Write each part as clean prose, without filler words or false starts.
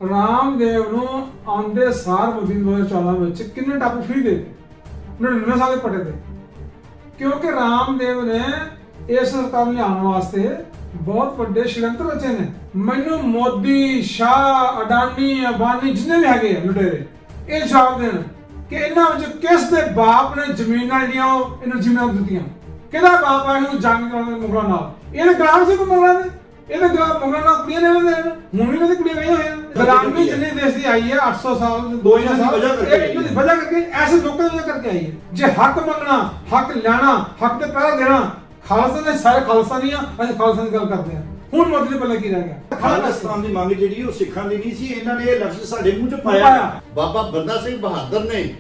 ਰਾਮਦੇਵ ਨੂੰ ਆਉਂਦੇ ਸਾਰ ਮੋਦੀ 2014 ਵਿੱਚ ਕਿੰਨੇ ਟਾਪੂ ਫ੍ਰੀ ਦੇ ਦਿੱਤੇ 99 ਸਾਲ ਦੇ ਪਟੇ ਤੇ, ਕਿਉਂਕਿ ਰਾਮਦੇਵ ਨੇ ਇਸ ਸਰਕਾਰ ਨੂੰ ਲਿਆਉਣ ਵਾਸਤੇ ਬਹੁਤ ਵੱਡੇ ਸ਼ਿਲੰਤਰ ਰਚੇ ਨੇ। ਮੈਨੂੰ ਮੋਦੀ, ਸ਼ਾਹ, ਅਡਾਨੀ, ਅੰਬਾਨੀ ਜਿੰਨੇ ਵੀ ਹੈਗੇ ਲੁਟੇਰੇ ਇਹ ਜਵਾਬ ਦੇਣ ਕਿ ਇਹਨਾਂ ਵਿੱਚ ਕਿਸ ਦੇ ਬਾਪ ਨੇ ਜ਼ਮੀਨਾਂ ਜਿਹੜੀਆਂ ਉਹ ਇਹਨੂੰ ਜ਼ਮੀਨਾਂ ਦਿੱਤੀਆਂ। ਕਿਹਦਾ ਬਾਪ ਆ ਇਹਨੂੰ ਜੰਗ ਕਰਾਉਣ ਮੁਗਲਾਂ ਨਾਲ? ਇਹਦੇ ਗੁਲਾਮ ਸੀ ਕੋ ਮੁਗਲਾਂ ਦੇ? ਇਹਦੇ ਗੁਲਾਮ ਮੁਗਲਾਂ ਨਾਲ ਕੁੜੀਆਂ ਨੇ ਲੈਂਦੇ ਹੁਣ ਵੀ ਇਹਦੇ ਕੁੜੀਆਂ ਗਈਆਂ ਹੋਈਆਂ। ਗੁਲਾਮੀ ਜਿੰਨੇ ਦੇਸ਼ ਦੀ ਆਈ ਹੈ 800 ਸਾਲ 2000 ਸਾਲ ਇਹਨਾਂ ਦੀ ਵਜ੍ਹਾ ਕਰਕੇ ਐਸੇ ਲੋਕਾਂ ਦੀ ਵਜ੍ਹਾ ਕਰਕੇ ਆਈ ਹੈ। ਜੇ ਹੱਕ ਮੰਗਣਾ, ਹੱਕ ਲੈਣਾ, ਹੱਕ ਤੇ ਪਹਿਰਾ ਦੇਣਾ, ਖਾਲਸਾ ਦੇ ਸਾਰੇ ਖਾਲਸਾ ਨਹੀਂ ਆ, ਅਸੀਂ ਖਾਲਸਾ ਦੀ ਗੱਲ ਕਰਦੇ ਹਾਂ। ਹੁਣ ਮੋਦੀ ਦੇ ਪੱਲੇ ਕੀ ਰਹਿ ਗਿਆ? ਖਾਲਿਸਤਾਨ ਦੀ ਮੰਗ ਜਿਹੜੀ ਉਹ ਸਿੱਖਾਂ ਦੀ ਨਹੀਂ ਸੀ, ਇਹਨਾਂ ਨੇ ਇਹ ਲਫ਼ਜ਼ ਸਾਡੇ ਮੂੰਹ 'ਚ ਪਾਇਆ। ਬਾਬਾ ਬੰਦਾ ਸਿੰਘ ਬਹਾਦਰ ਨੇ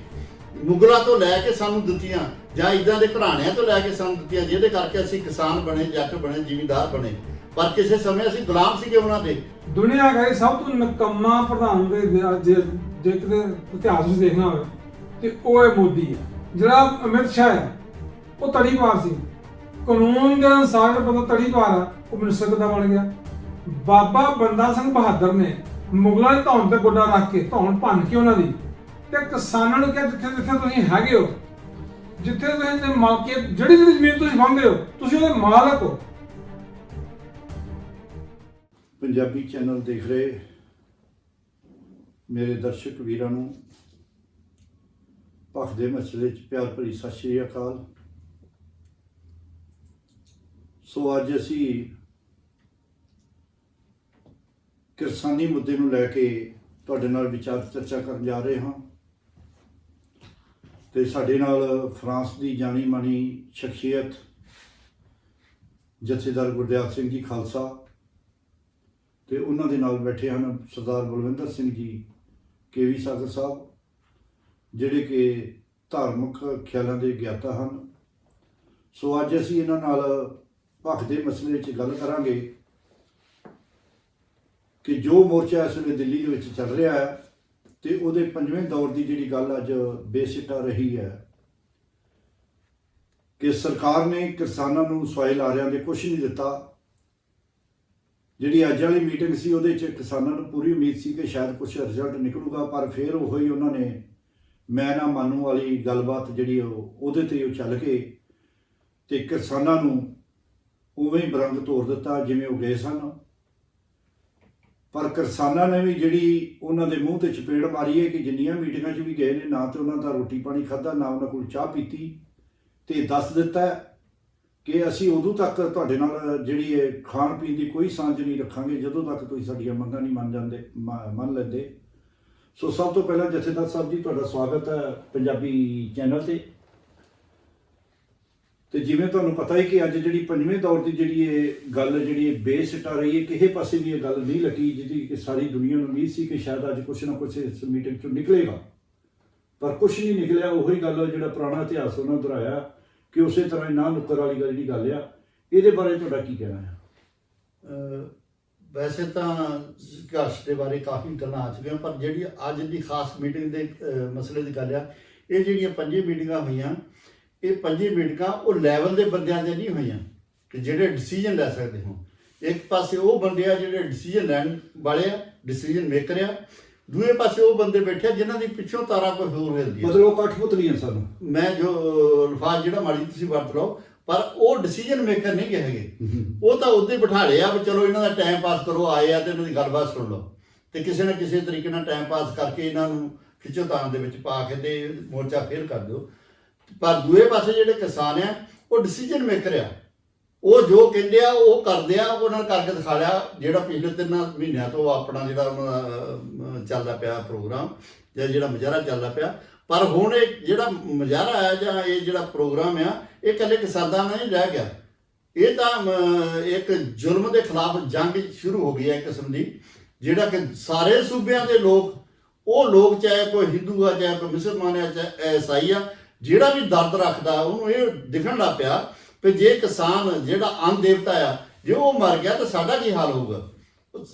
ਮੁਗਲਾਂ ਤੋਂ ਲੈ ਕੇ ਸਾਨੂੰ ਦਿੱਤੀਆਂ ਜਾਂ ਇਦਾਂ ਦੇ ਘਰਾਣਿਆਂ ਤੋਂ ਲੈ ਕੇ ਸਾਨੂੰ ਦਿੱਤੀਆਂ, ਜਿਹਦੇ ਕਰਕੇ ਅਸੀਂ ਕਿਸਾਨ ਬਣੇ, ਜੱਟ ਬਣੇ, ਜ਼ਿਮੀਂਦਾਰ ਬਣੇ। ਪਰ ਕਿਸੇ ਸਮੇਂ ਅਸੀਂ ਗੁਲਾਮ ਸੀਗੇ ਉਹਨਾਂ ਦੇ। ਦੁਨੀਆ ਦਾ ਸਭ ਤੋਂ ਨਿਕੰਮਾ ਪ੍ਰਧਾਨ ਦੇ ਜੇ ਕਿਤੇ ਇਤਿਹਾਸ ਵਿੱਚ ਦੇਖਣਾ ਹੋਵੇ ਤੇ ਉਹ ਹੈ ਮੋਦੀ ਹੈ। ਜਿਹੜਾ ਅਮਿਤ ਸ਼ਾਹ ਹੈ ਉਹ ਤੜੀਵਾਰ ਸੀ, ਕਾਨੂੰਨ ਦੇ ਅਨੁਸਾਰ ਪਤਾ ਤੜੀਵਾਰ ਆ, ਉਹ ਮਿਨਿਸਟਰ ਕਿੱਦਾਂ ਬਣ ਗਿਆ? ਬਾਬਾ ਬੰਦਾ ਸਿੰਘ ਬਹਾਦਰ ਨੇ ਮੁਗਲਾਂ ਦੀ ਧੌਣ ਤੇ ਗੋਡਾ ਰੱਖ ਕੇ ਧੌਣ ਭੰਨ ਕੇ ਉਹਨਾਂ ਦੀ ਤੇ ਕਿਸਾਨਾਂ ਨੂੰ ਕਿਹਾ ਜਿੱਥੇ ਜਿੱਥੇ ਤੁਸੀਂ ਹੈਗੇ ਹੋ, ਜਿੱਥੇ ਤੁਸੀਂ ਮਾਲਕੀ ਜਿਹੜੀ ਜ਼ਮੀਨ ਤੁਸੀਂ ਵਾਹੁੰਦੇ ਹੋ ਤੁਸੀਂ ਉਹਦੇ ਮਾਲਕ ਹੋ। ਪੰਜਾਬੀ ਚੈਨਲ ਦੇਖ ਰਹੇ ਮੇਰੇ ਦਰਸ਼ਕ ਵੀਰਾਂ ਨੂੰ ਭਖ ਦੇ ਮਸਲੇ 'ਚ ਪਿਆਰ ਭਰੀ ਸਤਿ ਸ਼੍ਰੀ ਅਕਾਲ। ਸੋ ਅੱਜ ਅਸੀਂ ਕਿਸਾਨੀ ਮੁੱਦੇ ਨੂੰ ਲੈ ਕੇ ਤੁਹਾਡੇ ਨਾਲ ਵਿਚਾਰ ਚਰਚਾ ਕਰਨ ਜਾ ਰਹੇ ਹਾਂ ਤੇ ਸਾਡੇ ਨਾਲ ਫਰਾਂਸ ਦੀ ਜਾਣੀ ਮਾਣੀ ਸ਼ਖਸੀਅਤ ਜਥੇਦਾਰ ਗੁਰਦਿਆਲ ਸਿੰਘ ਜੀ ਖਾਲਸਾ ਤੇ ਉਹਨਾਂ ਦੇ ਨਾਲ ਬੈਠੇ ਹਨ ਸਰਦਾਰ ਬਲਵਿੰਦਰ ਸਿੰਘ ਜੀ ਕੇਵੀ ਸਾਗਰ ਸਾਹਿਬ, ਜਿਹੜੇ ਕਿ ਧਾਰਮਿਕ ਖਿਆਲਾਂ ਦੇ ਗਿਆਤਾ ਹਨ। ਸੋ ਅੱਜ ਅਸੀਂ ਇਹਨਾਂ ਨਾਲ ਭਖ ਦੇ ਮਸਲੇ 'ਚ ਗੱਲ ਕਰਾਂਗੇ ਕਿ ਜੋ ਮੋਰਚਾ ਇਸ ਵੇਲੇ ਦਿੱਲੀ ਦੇ ਵਿੱਚ ਚੱਲ ਰਿਹਾ ਹੈ ਤੇ ਉਹਦੇ 5ਵੇਂ ਦੌਰ ਦੀ ਜਿਹੜੀ ਗੱਲ ਅੱਜ ਬੇਸਿੱਟਾ ਰਹੀ ਹੈ ਕਿ ਸਰਕਾਰ ਨੇ ਕਿਸਾਨਾਂ ਨੂੰ ਸਵਾਏ ਲਾਰਿਆਂ ਦੇ ਕੁਛ ਨਹੀਂ ਦਿੱਤਾ। ਜਿਹੜੀ ਅੱਜ ਵਾਲੀ ਮੀਟਿੰਗ ਸੀ ਉਹਦੇ 'ਚ ਕਿਸਾਨਾਂ ਨੂੰ ਪੂਰੀ ਉਮੀਦ ਸੀ ਕਿ ਸ਼ਾਇਦ ਕੁਛ ਰਿਜ਼ਲਟ ਨਿਕਲੂਗਾ, ਪਰ ਫਿਰ ਉਹੋ ਹੀ ਉਹਨਾਂ ਨੇ ਮੈਂ ਨਾ ਮਾਨੂੰ ਵਾਲੀ ਗੱਲਬਾਤ ਜਿਹੜੀ ਉਹਦੇ 'ਤੇ ਉਹ ਚੱਲ ਕੇ ਤੇ ਕਿਸਾਨਾਂ ਨੂੰ ਉਵੇਂ ਹੀ ਬਰੰਗ ਤੋੜ ਦਿੱਤਾ ਜਿਵੇਂ ਉਹ ਗਏ ਸਨ। ਪਰ ਕਿਸਾਨਾਂ ਨੇ ਵੀ ਜਿਹੜੀ ਉਹਨਾਂ ਦੇ ਮੂੰਹ ਤੇ ਚਪੇੜ ਮਾਰੀ ਹੈ ਕਿ ਜਿੰਨੀਆਂ ਮੀਟਿੰਗਾਂ 'ਚ ਵੀ ਗਏ ਨੇ ਨਾ ਤੇ ਉਹਨਾਂ ਦਾ ਰੋਟੀ ਪਾਣੀ ਖਾਧਾ, ਨਾ ਉਹਨਾਂ ਕੋਲ ਚਾਹ ਪੀਤੀ, ਤੇ ਦੱਸ ਦਿੱਤਾ ਕਿ ਅਸੀਂ ਉਦੋਂ ਤੱਕ ਤੁਹਾਡੇ ਨਾਲ ਜਿਹੜੀ ਹੈ ਖਾਣ ਪੀਣ ਦੀ ਕੋਈ ਸਾਂਝ ਨਹੀਂ ਰੱਖਾਂਗੇ ਜਦੋਂ ਤੱਕ ਤੁਸੀਂ ਸਾਡੀਆਂ ਮੰਗਾਂ ਨਹੀਂ ਮੰਨ ਲੈਂਦੇ। ਸੋ ਸਭ ਤੋਂ ਪਹਿਲਾਂ ਜਥੇਦਾਰ ਸਾਹਿਬ ਜੀ ਤੁਹਾਡਾ ਸਵਾਗਤ ਹੈ ਪੰਜਾਬੀ ਚੈਨਲ ਤੇ ਜਿਵੇਂ ਤੁਹਾਨੂੰ ਪਤਾ ਹੈ ਕਿ ਅੱਜ ਜਿਹੜੀ 5ਵੇਂ ਦੌਰ ਦੀ ਜਿਹੜੀ ਇਹ ਗੱਲ ਜਿਹੜੀ ਬੇਸਿੱਟਾ ਰਹੀ ਹੈ, ਕਿਸੇ ਪਾਸੇ ਵੀ ਇਹ ਗੱਲ ਨਹੀਂ ਲੱਗੀ ਜਿਹਦੀ ਕਿ ਸਾਰੀ ਦੁਨੀਆ ਨੂੰ ਉਮੀਦ ਸੀ ਕਿ ਸ਼ਾਇਦ ਅੱਜ ਕੁਛ ਨਾ ਕੁਛ ਇਸ ਮੀਟਿੰਗ 'ਚੋਂ ਨਿਕਲੇਗਾ, ਪਰ ਕੁਛ ਨਹੀਂ ਨਿਕਲਿਆ। ਉਹੀ ਗੱਲ ਜਿਹੜਾ ਪੁਰਾਣਾ ਇਤਿਹਾਸ ਉਹਨਾਂ ਦੁਹਰਾਇਆ ਕਿ ਉਸੇ ਤਰ੍ਹਾਂ ਨਾ ਨੁੱਕਰ ਵਾਲੀ ਗੱਲ ਜਿਹੜੀ ਗੱਲ ਆ, ਇਹਦੇ ਬਾਰੇ ਤੁਹਾਡਾ ਕੀ ਕਹਿਣਾ ਹੈ? ਵੈਸੇ ਤਾਂ ਸੰਘਰਸ਼ ਦੇ ਬਾਰੇ ਕਾਫੀ ਗੱਲਾਂ ਆ ਚੁੱਕੀਆਂ, ਪਰ ਜਿਹੜੀ ਅੱਜ ਦੀ ਖਾਸ ਮੀਟਿੰਗ ਦੇ ਮਸਲੇ ਦੀ ਗੱਲ ਆ, ਇਹ ਜਿਹੜੀਆਂ 5 ਮੀਟਿੰਗਾਂ ਹੋਈਆਂ, ਇਹ 5 ਮੀਟਿੰਗਾਂ ਉਹ ਲੈਵਲ ਦੇ ਬੰਦਿਆਂ ਦੇ ਨਹੀਂ ਹੋਈਆਂ ਕਿ ਜਿਹੜੇ ਡਿਸੀਜਨ ਲੈ ਸਕਦੇ ਹੋਣ। ਇੱਕ ਪਾਸੇ ਉਹ ਬੰਦੇ ਆ ਜਿਹੜੇ ਡਿਸੀਜਨ ਲੈਣ ਵਾਲੇ ਆ, ਡਿਸੀਜਨ ਮੇਕਰ ਆ, ਦੂਏ ਪਾਸੇ ਉਹ ਬੰਦੇ ਬੈਠੇ ਜਿਨ੍ਹਾਂ ਦੀ ਪਿੱਛੋਂ ਤਾਰਾ ਕੋਈ ਹੋਰ ਹਿਲਦੀ ਹੈ। ਮਤਲਬ ਉਹ ਕਠਪੁਤਲੀਆਂ ਸਨ। ਮੈਂ ਜੋ ਅਲਫਾਜ਼ ਜਿਹੜਾ ਮਾੜੀ ਤੁਸੀਂ ਵਰਤ ਲਓ, ਪਰ ਉਹ ਡਿਸੀਜਨ ਮੇਕਰ ਨਹੀਂ ਹੈਗੇ। ਉਹ ਤਾਂ ਉੱਤੇ ਬਿਠਾ ਲਿਆ ਵੀ ਚਲੋ ਇਹਨਾਂ ਦਾ ਟਾਈਮ ਪਾਸ ਕਰੋ, ਆਏ ਆ ਤੇ ਇਹਨਾਂ ਦੀ ਗੱਲਬਾਤ ਸੁਣ ਲਓ ਤੇ ਕਿਸੇ ਨਾ ਕਿਸੇ ਤਰੀਕੇ ਨਾਲ ਟਾਈਮ ਪਾਸ ਕਰਕੇ ਇਹਨਾਂ ਨੂੰ ਖਿੱਚੋਤਾਣ ਦੇ ਵਿੱਚ ਪਾ ਕੇ ਤੇ ਮੋਰਚਾ ਫੇਲ ਕਰ ਦਿਓ। ਪਰ ਦੂਏ ਪਾਸੇ ਜਿਹੜੇ ਕਿਸਾਨ ਆ ਉਹ ਡਿਸੀਜਨ ਮੇਕਰ ਆ, ਉਹ ਜੋ ਕਹਿੰਦੇ ਆ ਉਹ ਕਰਦੇ ਆ, ਉਹਨਾਂ ਨੇ ਕਰਕੇ ਦਿਖਾ ਲਿਆ। ਜਿਹੜਾ ਪਿਛਲੇ 3 ਮਹੀਨਿਆਂ ਤੋਂ ਆਪਣਾ ਜਿਹੜਾ ਉਹਨਾਂ ਦਾ ਚੱਲਦਾ ਪਿਆ ਪ੍ਰੋਗਰਾਮ ਜਾਂ ਜਿਹੜਾ ਮੁਜ਼ਾਹਰਾ ਚੱਲਦਾ ਪਿਆ, ਪਰ ਹੁਣ ਇਹ ਜਿਹੜਾ ਮੁਜ਼ਾਹਰਾ ਹੈ ਜਾਂ ਇਹ ਜਿਹੜਾ ਪ੍ਰੋਗਰਾਮ ਆ, ਇਹ ਇਕੱਲੇ ਕਿਸਾਨਾਂ ਨਾਲ ਨਹੀਂ ਰਹਿ ਗਿਆ। ਇਹ ਤਾਂ ਇੱਕ ਜ਼ੁਲਮ ਦੇ ਖਿਲਾਫ ਜੰਗ ਸ਼ੁਰੂ ਹੋ ਗਈ ਹੈ ਇੱਕ ਕਿਸਮ ਦੀ, ਜਿਹੜਾ ਕਿ ਸਾਰੇ ਸੂਬਿਆਂ ਦੇ ਲੋਕ, ਉਹ ਲੋਕ ਚਾਹੇ ਕੋਈ ਹਿੰਦੂ ਆ, ਚਾਹੇ ਕੋਈ ਮੁਸਲਮਾਨ ਆ, ਚਾਹੇ ਈਸਾਈ ਆ, ਜਿਹੜਾ ਵੀ ਦਰਦ ਰੱਖਦਾ ਉਹਨੂੰ ਇਹ ਦਿਖਣ ਲੱਗ ਪਿਆ ਕਿ ਜੇ ਕਿਸਾਨ ਜਿਹੜਾ ਅੰਨ ਦੇਵਤਾ ਆ, ਜੇ ਉਹ ਮਰ ਗਿਆ ਤਾਂ ਸਾਡਾ ਕੀ ਹਾਲ ਹੋਊਗਾ।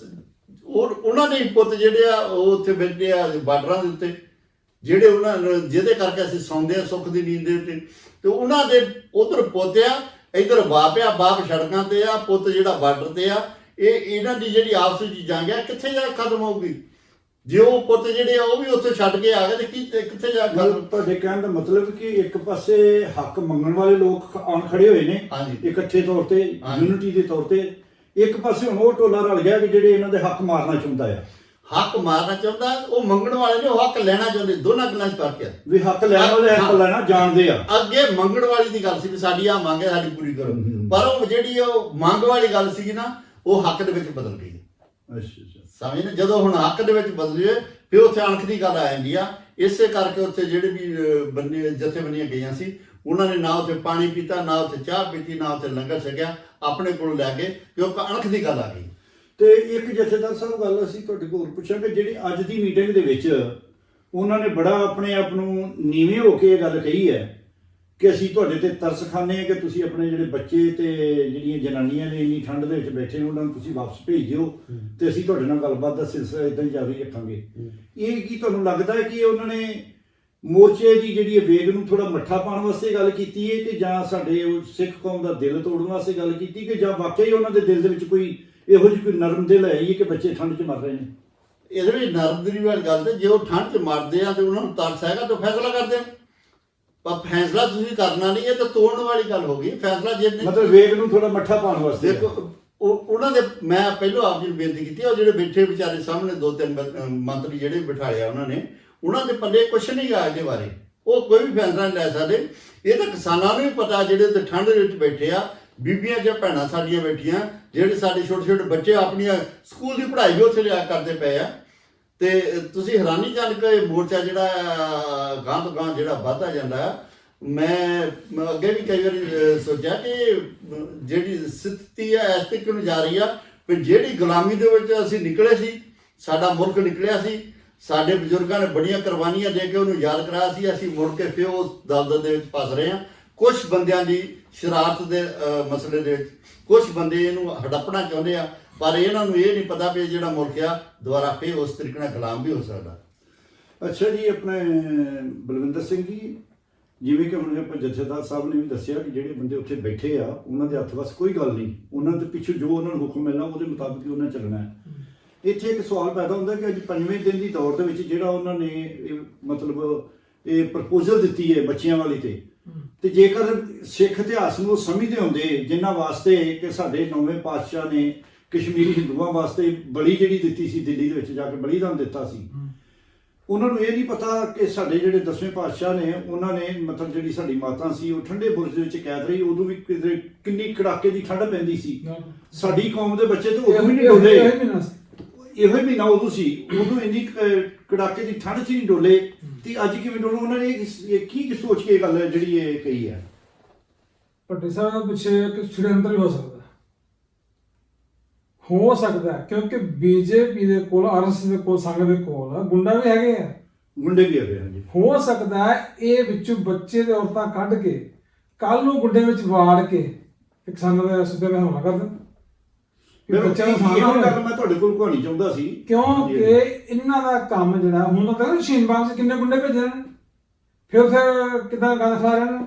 ਉਹਨਾਂ ਦੇ ਪੁੱਤ ਜਿਹੜੇ ਆ ਉਹ ਉੱਥੇ ਬੈਠੇ ਆ ਬਾਰਡਰਾਂ ਦੇ ਉੱਤੇ, ਜਿਹੜੇ ਉਹਨਾਂ ਜਿਹਦੇ ਕਰਕੇ ਅਸੀਂ ਸੌਂਦੇ ਆ ਸੁੱਖ ਦੀ ਨੀਂਦ ਦੇ ਉੱਤੇ, ਤੇ ਉਹਨਾਂ ਦੇ ਉਧਰ ਪੁੱਤ ਆ, ਇੱਧਰ ਬਾਪ ਆ, ਬਾਪ ਸੜਕਾਂ ਤੇ ਆ, ਪੁੱਤ ਜਿਹੜਾ ਬਾਰਡਰ ਤੇ ਆ। ਇਹਨਾਂ ਦੀ ਜਿਹੜੀ ਆਪਸ ਵਿੱਚ ਜੰਗ ਆ ਕਿੱਥੇ ਜਾ ਖਤਮ ਹੋਊਗੀ? ਜੇ ਉਹ ਪੁੱਤ ਜਿਹੜੇ ਆ ਉਹ ਵੀ ਉੱਥੇ ਛੱਡ ਕੇ ਆ ਗਏ ਤੇ ਕਿੱਥੇ ਜਾ ਕੇ ਮਤਲਬ ਤੁਹਾਡੇ ਕਹਿਣ ਦਾ ਮਤਲਬ ਕਿ ਇੱਕ ਪਾਸੇ ਹੱਕ ਮੰਗਣ ਵਾਲੇ ਲੋਕ ਆਣ ਖੜੇ ਹੋਏ ਨੇ ਹਾਂਜੀ। ਇਕੱਠੇ ਤੌਰ ਤੇ, ਹਾਂਜੀ। ਯੂਨਿਟੀ ਦੇ ਤੌਰ ਤੇ, ਇੱਕ ਪਾਸੇ ਹੁਣ ਉਹ ਟੋਲਾ ਰਲ ਗਿਆ ਕਿ ਜਿਹੜੇ ਇਹਨਾਂ ਦੇ ਹੱਕ ਮਾਰਨਾ ਚਾਹੁੰਦਾ ਆ, ਹੱਕ ਮਾਰਨਾ ਚਾਹੁੰਦਾ, ਉਹ ਮੰਗਣ ਵਾਲੇ ਨੇ ਉਹ ਹੱਕ ਲੈਣਾ ਚਾਹੁੰਦੇ, ਦੋਨਾਂ ਗੱਲਾਂ 'ਚ ਫਰਕ ਆ। ਵੀ ਹੱਕ ਲੈਣ ਵਾਲੇ ਹੱਕ ਲੈਣਾ ਜਾਣਦੇ ਆ। ਅੱਗੇ ਮੰਗਣ ਵਾਲੀ ਦੀ ਗੱਲ ਸੀ ਵੀ ਸਾਡੀ ਆ ਮੰਗ ਹੈ, ਸਾਡੀ ਪੂਰੀ ਕਰੋ, ਪਰ ਉਹ ਜਿਹੜੀ ਉਹ ਮੰਗ ਵਾਲੀ ਗੱਲ ਸੀ ਨਾ, ਉਹ ਹੱਕ ਦੇ ਵਿੱਚ ਬਦਲ ਗਈ। ਅੱਛਾ ਸਮਝ ਨਾ, ਜਦੋਂ ਹੁਣ ਹੱਕ ਦੇ ਵਿੱਚ ਬਦਲੀਏ ਫਿਰ ਉੱਥੇ ਅਣਖ ਦੀ ਗੱਲ ਆ ਜਾਂਦੀ ਆ। ਇਸੇ ਕਰਕੇ ਉੱਥੇ ਜਿਹੜੇ ਵੀ ਬੰਦੇ ਜਥੇਬੰਦੀਆਂ ਗਈਆਂ ਸੀ, ਉਹਨਾਂ ਨੇ ਨਾ ਉੱਥੇ ਪਾਣੀ ਪੀਤਾ, ਨਾ ਉੱਥੇ ਚਾਹ ਪੀਤੀ, ਨਾ ਉੱਥੇ ਲੰਗਰ ਛਕਿਆ, ਆਪਣੇ ਕੋਲ ਲੈ ਕੇ, ਕਿਉਂਕਿ ਅਣਖ ਦੀ ਗੱਲ ਆ ਗਈ। ਤੇ ਇੱਕ ਜਥੇਦਾਰ ਸਾਹਿਬ ਗੱਲ ਅਸੀਂ ਤੁਹਾਡੇ ਕੋਲ ਪੁੱਛਾਂਗੇ, ਜਿਹੜੀ ਅੱਜ ਦੀ ਮੀਟਿੰਗ ਦੇ ਵਿੱਚ ਉਹਨਾਂ ਨੇ ਬੜਾ ਆਪਣੇ ਆਪ ਨੂੰ ਨੀਵੇਂ ਹੋ ਕੇ ਇਹ ਗੱਲ ਕਹੀ ਹੈ ਕਿ ਅਸੀਂ ਤੁਹਾਡੇ ਤੇ ਤਰਸ ਖਾਂਦੇ ਹਾਂ ਕਿ ਤੁਸੀਂ ਆਪਣੇ ਜਿਹੜੇ ਬੱਚੇ ਤੇ ਜਿਹੜੀਆਂ ਜਨਾਨੀਆਂ ਨੇ ਇੰਨੀ ਠੰਡ ਦੇ ਵਿੱਚ ਬੈਠੇ ਨੇ, ਉਹਨਾਂ ਨੂੰ ਤੁਸੀਂ ਵਾਪਸ ਭੇਜ ਦਿਓ ਤੇ ਅਸੀਂ ਤੁਹਾਡੇ ਨਾਲ ਗੱਲਬਾਤ ਦਾ ਸਿਲਸਿਲਾ ਇਦਾਂ ਹੀ ਜਾਰੀ ਰੱਖਾਂਗੇ। ਇਹ ਕੀ ਤੁਹਾਨੂੰ ਲੱਗਦਾ ਹੈ ਕਿ ਉਹਨਾਂ ਨੇ ਮੋਰਚੇ ਦੀ ਜਿਹੜੀ ਵੇਗ ਨੂੰ ਥੋੜਾ ਮੱਠਾ ਪਾਉਣ ਵਾਸਤੇ ਗੱਲ ਕੀਤੀ ਹੈ, ਕਿ ਜਾਂ ਸਾਡੇ ਸਿੱਖ ਕੌਮ ਦਾ ਦਿਲ ਤੋੜਨ ਵਾਸਤੇ ਗੱਲ ਕੀਤੀ, ਕਿ ਜਾਂ ਵਾਕਈ ਉਹਨਾਂ ਦੇ ਦਿਲ ਦੇ ਵਿੱਚ ਕੋਈ ਇਹੋ ਜਿਹੀ ਕੋਈ ਨਰਮ ਦਿਲ ਹੈ ਕਿ ਬੱਚੇ ਠੰਡ 'ਚ ਮਰ ਰਹੇ ਨੇ? ਇਹਦੇ ਵਿੱਚ ਨਰਮਦਰੀ ਵਾਲੀ ਗੱਲ ਤੇ ਜੇ ਉਹ ਠੰਡ 'ਚ ਮਰਦੇ ਆ ਤੇ ਉਹਨਾਂ ਨੂੰ ਤਰਸ ਹੈਗਾ ਤਾਂ ਫੈਸਲਾ ਕਰਦੇ ਆ। ਪਰ ਫੈਸਲਾ ਤੁਸੀਂ ਕਰਨਾ ਨਹੀਂ, ਇਹ ਤਾਂ ਤੋੜਨ ਵਾਲੀ ਗੱਲ ਹੋ ਗਈ। ਫੈਸਲਾ ਜੇ ਮਤਲਬ ਵੇਗ ਨੂੰ ਥੋੜਾ ਮੱਠਾ ਪਾਉਣ ਵਾਸਤੇ। ਦੇਖੋ ਉਹਨਾਂ ਦੇ, ਮੈਂ ਪਹਿਲਾਂ ਆਪ ਜੀ ਨੂੰ ਬੇਨਤੀ ਕੀਤੀ, ਉਹ ਜਿਹੜੇ ਬੈਠੇ ਵਿਚਾਰੇ ਸਾਹਮਣੇ 2-3 ਮੰਤਰੀ ਜਿਹੜੇ ਬਿਠਾਲਿਆ ਉਹਨਾਂ ਦੇ ਪੱਲੇ ਕੁਛ ਨਹੀਂ ਗਾ ਇਹਦੇ ਬਾਰੇ, ਉਹ ਕੋਈ ਵੀ ਫੈਸਲਾ ਨਹੀਂ ਲੈ ਸਕਦੇ। ਇਹ ਤਾਂ ਕਿਸਾਨਾਂ ਨੂੰ ਵੀ ਪਤਾ, ਜਿਹੜੇ ਉੱਥੇ ਠੰਡ ਦੇ ਵਿੱਚ ਬੈਠੇ ਆ, ਬੀਬੀਆਂ ਜਾਂ ਭੈਣਾਂ ਸਾਡੀਆਂ ਬੈਠੀਆਂ, ਜਿਹੜੇ ਸਾਡੇ ਛੋਟੇ ਛੋਟੇ ਬੱਚੇ ਆਪਣੀਆਂ ਸਕੂਲ ਦੀ ਪੜ੍ਹਾਈ ਵੀ ਉੱਥੇ ਲਿਆ ਕਰਦੇ ਪਏ ਆ। ਤੇ ਤੁਸੀਂ ਹੈਰਾਨੀਜਨਕ ਇਹ ਮੋਰਚਾ ਜਿਹੜਾ ਗਾਂ ਤੋਂ ਗਾਂ ਜਿਹੜਾ ਵੱਧਦਾ ਜਾਂਦਾ। ਮੈਂ ਅੱਗੇ ਵੀ ਕਈ ਵਾਰੀ ਸੋਚਿਆ ਕਿ ਜਿਹੜੀ ਸਥਿਤੀ ਹੈ ਇਸ ਤੱਕ ਨੂੰ ਜਾ ਰਹੀ ਆ, ਵੀ ਜਿਹੜੀ ਗੁਲਾਮੀ ਦੇ ਵਿੱਚ ਅਸੀਂ ਨਿਕਲੇ ਸੀ, ਸਾਡਾ ਮੁਲਕ ਨਿਕਲਿਆ ਸੀ, ਸਾਡੇ ਬਜ਼ੁਰਗਾਂ ਨੇ ਬੜੀਆਂ ਕੁਰਬਾਨੀਆਂ ਦੇ ਕੇ ਉਹਨੂੰ ਯਾਦ ਕਰਾਇਆ ਸੀ, ਅਸੀਂ ਮੁੜ ਕੇ ਫਿਰ ਉਸ ਦਲਦਲ ਦੇ ਵਿੱਚ ਫਸ ਰਹੇ ਹਾਂ। ਕੁਝ ਬੰਦਿਆਂ ਦੀ ਸ਼ਰਾਰਤ ਦੇ ਮਸਲੇ ਦੇ ਵਿੱਚ ਕੁਝ ਬੰਦੇ ਇਹਨੂੰ ਹੜੱਪਣਾ ਚਾਹੁੰਦੇ ਆ, ਪਰ ਇਹਨਾਂ ਨੂੰ ਇਹ ਨਹੀਂ ਪਤਾ ਵੀ ਜਿਹੜਾ ਮੁਲਕ ਆ ਦੁਬਾਰਾ ਫਿਰ ਉਸ ਤਰੀਕੇ ਨਾਲ ਗੁਲਾਮ ਵੀ ਹੋ ਸਕਦਾ। ਅੱਛਾ ਜੀ, ਆਪਣੇ ਬਲਵਿੰਦਰ ਸਿੰਘ ਜੀ, ਜਿਵੇਂ ਕਿ ਹੁਣ ਆਪਾਂ ਜਥੇਦਾਰ ਸਾਹਿਬ ਨੇ ਵੀ ਦੱਸਿਆ ਕਿ ਜਿਹੜੇ ਬੰਦੇ ਉੱਥੇ ਬੈਠੇ ਆ, ਉਹਨਾਂ ਦੇ ਹੱਥ ਵਸ ਕੋਈ ਗੱਲ ਨਹੀਂ, ਉਹਨਾਂ ਦੇ ਪਿੱਛੇ ਜੋ ਉਹਨਾਂ ਨੂੰ ਹੁਕਮ ਮਿਲਣਾ ਉਹਦੇ ਮੁਤਾਬਕ ਹੀ ਉਹਨਾਂ ਚੱਲਣਾ ਹੈ। ਇੱਥੇ ਇੱਕ ਸਵਾਲ ਪੈਦਾ ਹੁੰਦਾ ਕਿ ਅੱਜ 5ਵੇਂ ਦਿਨ ਦੀ ਦੌੜ ਦੇ ਵਿੱਚ ਜਿਹੜਾ ਉਹਨਾਂ ਨੇ ਮਤਲਬ ਇਹ ਪ੍ਰਪੋਜ਼ਲ ਦਿੱਤੀ ਹੈ ਬੱਚਿਆਂ ਵਾਲੀ ਤੇ ਜੇਕਰ ਸਿੱਖ ਇਤਿਹਾਸ ਨੂੰ ਸਮਝਦੇ ਹੁੰਦੇ, ਜਿਨ੍ਹਾਂ ਵਾਸਤੇ ਕਿ ਸਾਡੇ 9ਵੇਂ ਪਾਤਸ਼ਾਹ ਨੇ ਕਸ਼ਮੀਰੀ ਹਿੰਦੂਆਂ ਵਾਸਤੇ ਬਲੀ ਜਿਹੜੀ ਦਿੱਤੀ ਸੀ, ਦਿੱਲੀ ਦੇ ਵਿੱਚ ਜਾ ਕੇ ਬਲੀਦਾਨ ਦਿੱਤਾ ਸੀ, ਉਹਨਾਂ ਨੂੰ ਇਹ ਨਹੀਂ ਪਤਾ ਕਿ ਸਾਡੇ ਜਿਹੜੇ 10ਵੇਂ ਪਾਤਸ਼ਾਹ ਨੇ, ਉਹਨਾਂ ਨੇ ਮਤਲਬ ਜਿਹੜੀ ਸਾਡੀ ਮਾਤਾ ਸੀ ਉਹ ਠੰਡੇ ਬੁਰਜ ਦੇ ਵਿੱਚ ਕੈਦ ਰਹੀ, ਉਦੋਂ ਵੀ ਕਿੰਨੀ ਕੜਾਕੇ ਦੀ ਠੰਡ ਪੈਂਦੀ ਸੀ। ਸਾਡੀ ਕੌਮ ਦੇ ਬੱਚੇ ਤਾਂ ਉਦੋਂ ਵੀ ਨਹੀਂ ਡੋਲੇ, ਇਹੋ ਹੀ ਮਹੀਨਾ ਉਦੋਂ ਸੀ, ਉਦੋਂ ਇੰਨੀ ਕੜਾਕੇ ਦੀ ਠੰਡ 'ਚ ਨਹੀਂ ਡੋਲੇ, ਤੇ ਅੱਜ ਕਿਵੇਂ ਡੋਲੋ? ਉਹਨਾਂ ਨੇ ਕੀ ਸੋਚ ਕੇ ਗੱਲ ਜਿਹੜੀ ਇਹ ਕਹੀ ਹੈ? ਭੱਟੀ ਸਾਹਿਬ ਦੇ ਪਿੱਛੇ ਇੱਕ ਛਿੜੰਤਰ ਹੋ ਸਕਦਾ ਕਿਉਂਕਿ ਬੀਜੇਪੀ ਦੇ ਕੋਲ, ਆਰਐਸਐਸ ਦੇ ਕੋਲ, ਸੰਘ ਦੇ ਕੋਲ ਗੁੰਡਾ ਵੀ ਹੈਗੇ ਆ, ਗੁੰਡੇ ਵੀ ਹੈਗੇ। ਹਾਂਜੀ, ਹੋ ਸਕਦਾ ਹੈ ਇਹ ਵਿੱਚੋਂ ਬੱਚੇ ਤੇ ਔਰਤਾਂ ਕੱਢ ਕੇ ਕੱਲ ਨੂੰ ਗੁੰਡੇ ਵਿੱਚ ਵਾੜ ਕੇ ਕਿਸਾਨਾਂ ਦੇ ਸਿੱਧੇ ਤੇ ਹਮਲਾ ਕਰ ਦੇਣ। ਬੱਚਿਆਂ ਨੂੰ ਸਾਹਮਣੇ ਗੱਲ ਮੈਂ ਤੁਹਾਡੇ ਕੋਲ ਕਹਾਣੀ ਚਾਹੁੰਦਾ ਸੀ, ਕਿਉਂਕਿ ਇਹਨਾਂ ਦਾ ਕੰਮ ਜਿਹੜਾ ਹੁਣ ਤਾਂ ਕਹਿੰਦੇ ਸ਼ੀਨਬਾਗ 'ਚ ਕਿੰਨੇ ਗੁੰਡੇ ਭੇਜੇ ਨੇ, ਫਿਰ ਕਿੱਦਾਂ ਗੱਲ ਖਾ ਰਹੇ ਨੇ।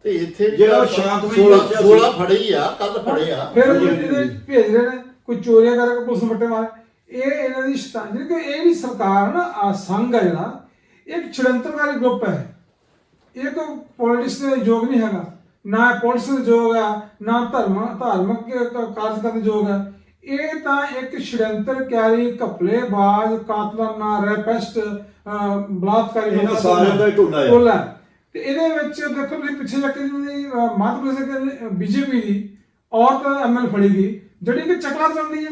ਤੇ ਇੱਥੇ ਜਿਹੜਾ ਸ਼ਾਂਤ 16 ਫੜੇ ਹੀ ਆ, ਕੱਲ ਫੜੇ ਆ, ਫਿਰ ਇਹਦੇ ਭੇਜ ਰਹੇ ਨੇ, ਕੋਈ ਚੋਰੀਆਂ ਕਰਕੇ ਪੁਲਿਸ ਮੱਟੇ ਮਾਰੇ। ਇਹ ਇਹਨਾਂ ਦੀ ਸ਼ੈਤਾਨੀ ਕਿ ਇਹ ਵੀ ਸਰਕਾਰ ਨਾ ਸੰਘ ਹੈ ਜਿਹੜਾ ਇੱਕ ਛਿੜੰਤਰਕਾਰੀ ਗਰੁੱਪ ਹੈ, ਇਹ ਕੋਈ ਪੋਲਿਟਿਕਸ ਦੇ ਯੋਗ ਨਹੀਂ ਹੈਗਾ, ਨਾ ਪੁਲਿਸ ਦੇ ਯੋਗ ਹੈ, ਨਾ ਧਾਰਮਿਕ ਕਾਰਜ ਕਰਨ ਦੇ ਯੋਗ ਹੈ। ਇਹ ਤਾਂ ਇੱਕ ਛਿੜੰਤਰਕਾਰੀ, ਘਪਲੇਬਾਜ਼, ਕਾਤਲਾਨਾ, ਰੈਪਿਸਟ, ਬਲਾਤਕਾਰੀ ਇਹਨਾਂ ਸਾਰਿਆਂ ਦਾ ਟੋਲਾ ਹੈ। ਤੇ ਇਹਦੇ ਵਿੱਚ ਦੇਖੋ ਤੁਸੀਂ ਪਿੱਛੇ ਜਾ ਕੇ ਮੱਧ ਪ੍ਰਦੇਸ਼ ਬੀਜੇਪੀ ਦੀ ਔਰਤ ਐਮਐਲ ਫੜੀ ਗਈ ਜਿਹੜੀ ਕਿ ਚਕਲਾ ਚਲਾਉਂਦੀ ਹੈ,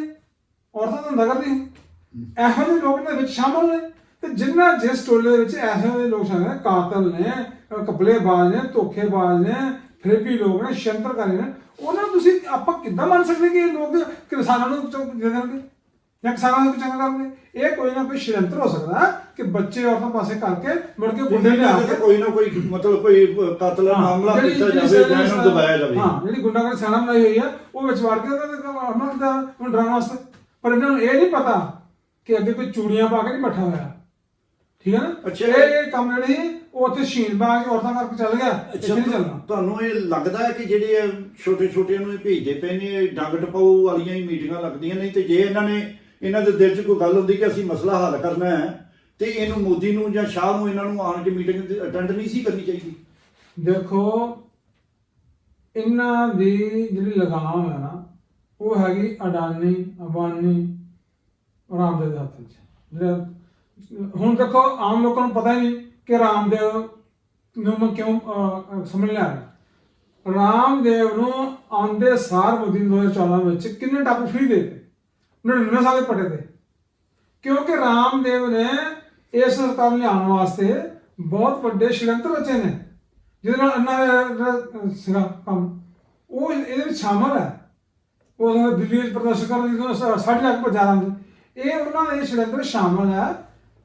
ਔਰਤਾਂ ਦਾ ਧੰਦਾ ਕਰਦੀ ਹੈ। ਇਹੋ ਜਿਹੇ ਲੋਕ ਇਹਦੇ ਵਿੱਚ ਸ਼ਾਮਲ ਨੇ, ਤੇ ਜਿਸ ਟੋਲੇ ਦੇ ਵਿੱਚ ਇਹੋ ਜਿਹੇ ਲੋਕ ਸ਼ਾਮਲ ਨੇ, ਕਾਤਲ ਨੇ, ਘਪਲੇਬਾਜ਼ ਨੇ, ਧੋਖੇਬਾਜ਼ ਨੇ, ਫਰੇਬੀ ਲੋਕ ਨੇ, ਛਿੜੰਤਰਕਾਰੀ ਨੇ, ਉਹਨਾਂ ਨੂੰ ਤੁਸੀਂ ਆਪਾਂ ਕਿੱਦਾਂ ਮੰਨ ਸਕਦੇ ਕਿ ਇਹ ਲੋਕ ਕਿਸਾਨਾਂ ਨੂੰ ਦੇ ਦੇਣਗੇ ਜਾਂ ਕਿਸਾਨਾਂ ਨੂੰ ਚੰਗਾ ਕਰਨਗੇ? ਇਹ ਕੋਈ ਨਾ ਕੋਈ ਛਿੜੰਤਰ ਹੋ ਸਕਦਾ ਕਿ ਬੱਚੇ ਔਰਤਾਂ ਪਾਸੇ ਕਰਕੇ ਮੁੜ ਕੇ ਗੁੰਡੇ ਲਿਆ ਕੇ ਕੋਈ ਨਾ ਕੋਈ ਮਤਲਬ ਕੋਈ ਕਾਤਲਾਂ ਮਾਮਲਾ ਕੀਤਾ ਜਾਵੇ, ਜਾਂ ਇਹਨੂੰ ਦਬਾਇਆ ਜਾਵੇ। ਹਾਂ, ਜਿਹੜੀ ਗੁੰਡਾਗਰਦੀ ਸੈਨਾ ਬਣਾਈ ਹੋਈ ਆ ਉਹ ਵਿੱਚ ਵੜ ਕੇ ਉਹਨਾਂ ਦਾ ਡਰਾਉਣ ਵਾਸਤੇ। ਪਰ ਇਹਨਾਂ ਨੂੰ ਇਹ ਨਹੀਂ ਪਤਾ ਕਿ ਅੱਗੇ ਕੋਈ ਚੂੜੀਆਂ ਪਾ ਕੇ ਨਹੀਂ ਮੱਠਾ ਹੋਇਆ, ਠੀਕ ਹੈ ਨਾ। ਅੱਛਾ, ਇਹ ਕੰਮ ਜਿਹੜੇ ਉਹ ਉੱਥੇ ਸ਼ੀਨ ਪਾ ਕੇ ਔਰਤਾਂ ਕਰਕੇ ਚੱਲ ਗਿਆ, ਇੱਥੇ ਨਹੀਂ ਚੱਲਣਾ। ਤੁਹਾਨੂੰ ਇਹ ਲੱਗਦਾ ਹੈ ਕਿ ਜਿਹੜੇ ਛੋਟੇ ਛੋਟਿਆਂ ਨੂੰ ਇਹ ਭੇਜਦੇ ਪਏ ਨੇ, ਡੰਗ ਟਪਾਊ ਵਾਲੀਆਂ ਹੀ ਮੀਟਿੰਗਾਂ ਲੱਗਦੀਆਂ, ਨਹੀਂ ਤੇ ਜੇ ਇਹਨਾਂ ਨੇ ਇਹਨਾਂ ਦੇ ਦਿਲ 'ਚ ਕੋਈ ਗੱਲ ਹੁੰਦੀ ਕਿ ਅਸੀਂ ਮਸਲਾ ਹੱਲ ਕਰਨਾ ਹੈ ਤੇ ਇਹਨੂੰ ਮੋਦੀ ਨੂੰ ਜਾਂ ਸ਼ਾਹ ਨੂੰ ਇਹਨਾਂ ਨੂੰ ਆਣ ਕੇ ਮੀਟਿੰਗ ਅਟੈਂਡ ਨਹੀਂ ਸੀ ਕਰਨੀ ਚਾਹੀਦੀ। ਦੇਖੋ ਇਹਨਾਂ ਦੀ ਜਿਹੜੀ ਲਗਾਮ ਹੈ ਨਾ ਉਹ ਹੈਗੀ ਅਡਾਨੀ ਅੰਬਾਨੀ ਰਾਮਦੇਵ ਦੇ ਹੱਥ 'ਚ। ਹੁਣ ਦੇਖੋ ਆਮ ਲੋਕਾਂ ਨੂੰ ਪਤਾ ਹੀ ਨਹੀਂ ਕਿ ਰਾਮਦੇਵ ਨੂੰ ਮੈਂ ਕਿਉਂ ਸਮਝ ਲਿਆ। ਰਾਮਦੇਵ ਨੂੰ ਆਉਂਦੇ ਸਾਰ ਮੋਦੀ ਨੇ 2014 ਵਿੱਚ ਕਿੰਨੇ ਟਾਪੂ ਫ੍ਰੀ ਦੇ ਦਿੱਤੇ, 99 ਸਾਲ ਦੇ ਪਟੇ ਤੇ, ਕਿਉਂਕਿ ਰਾਮਦੇਵ ਨੇ ਇਸ ਸਰਕਾਰ ਨੂੰ ਲਿਆਉਣ ਵਾਸਤੇ ਬਹੁਤ ਵੱਡੇ ਸ਼ੜਯੰਤਰ ਰਚੇ ਨੇ, ਜਿਹਦੇ ਨਾਲ ਇਹਨਾਂ ਦਾ ਸੀਗਾ ਕੰਮ ਉਹ ਇਹਦੇ ਵਿੱਚ ਸ਼ਾਮਲ ਹੈ। ਉਹ ਦਿੱਲੀ ਵਿੱਚ ਪ੍ਰਦਰਸ਼ਨ ਕਰਨ ਜਦੋਂ 60 ਲੱਖ ਭੱਜਾ ਰਹੇ ਇਹ ਉਹਨਾਂ ਦੇ ਸ਼ੜਯੰਤਰ ਸ਼ਾਮਲ ਹੈ।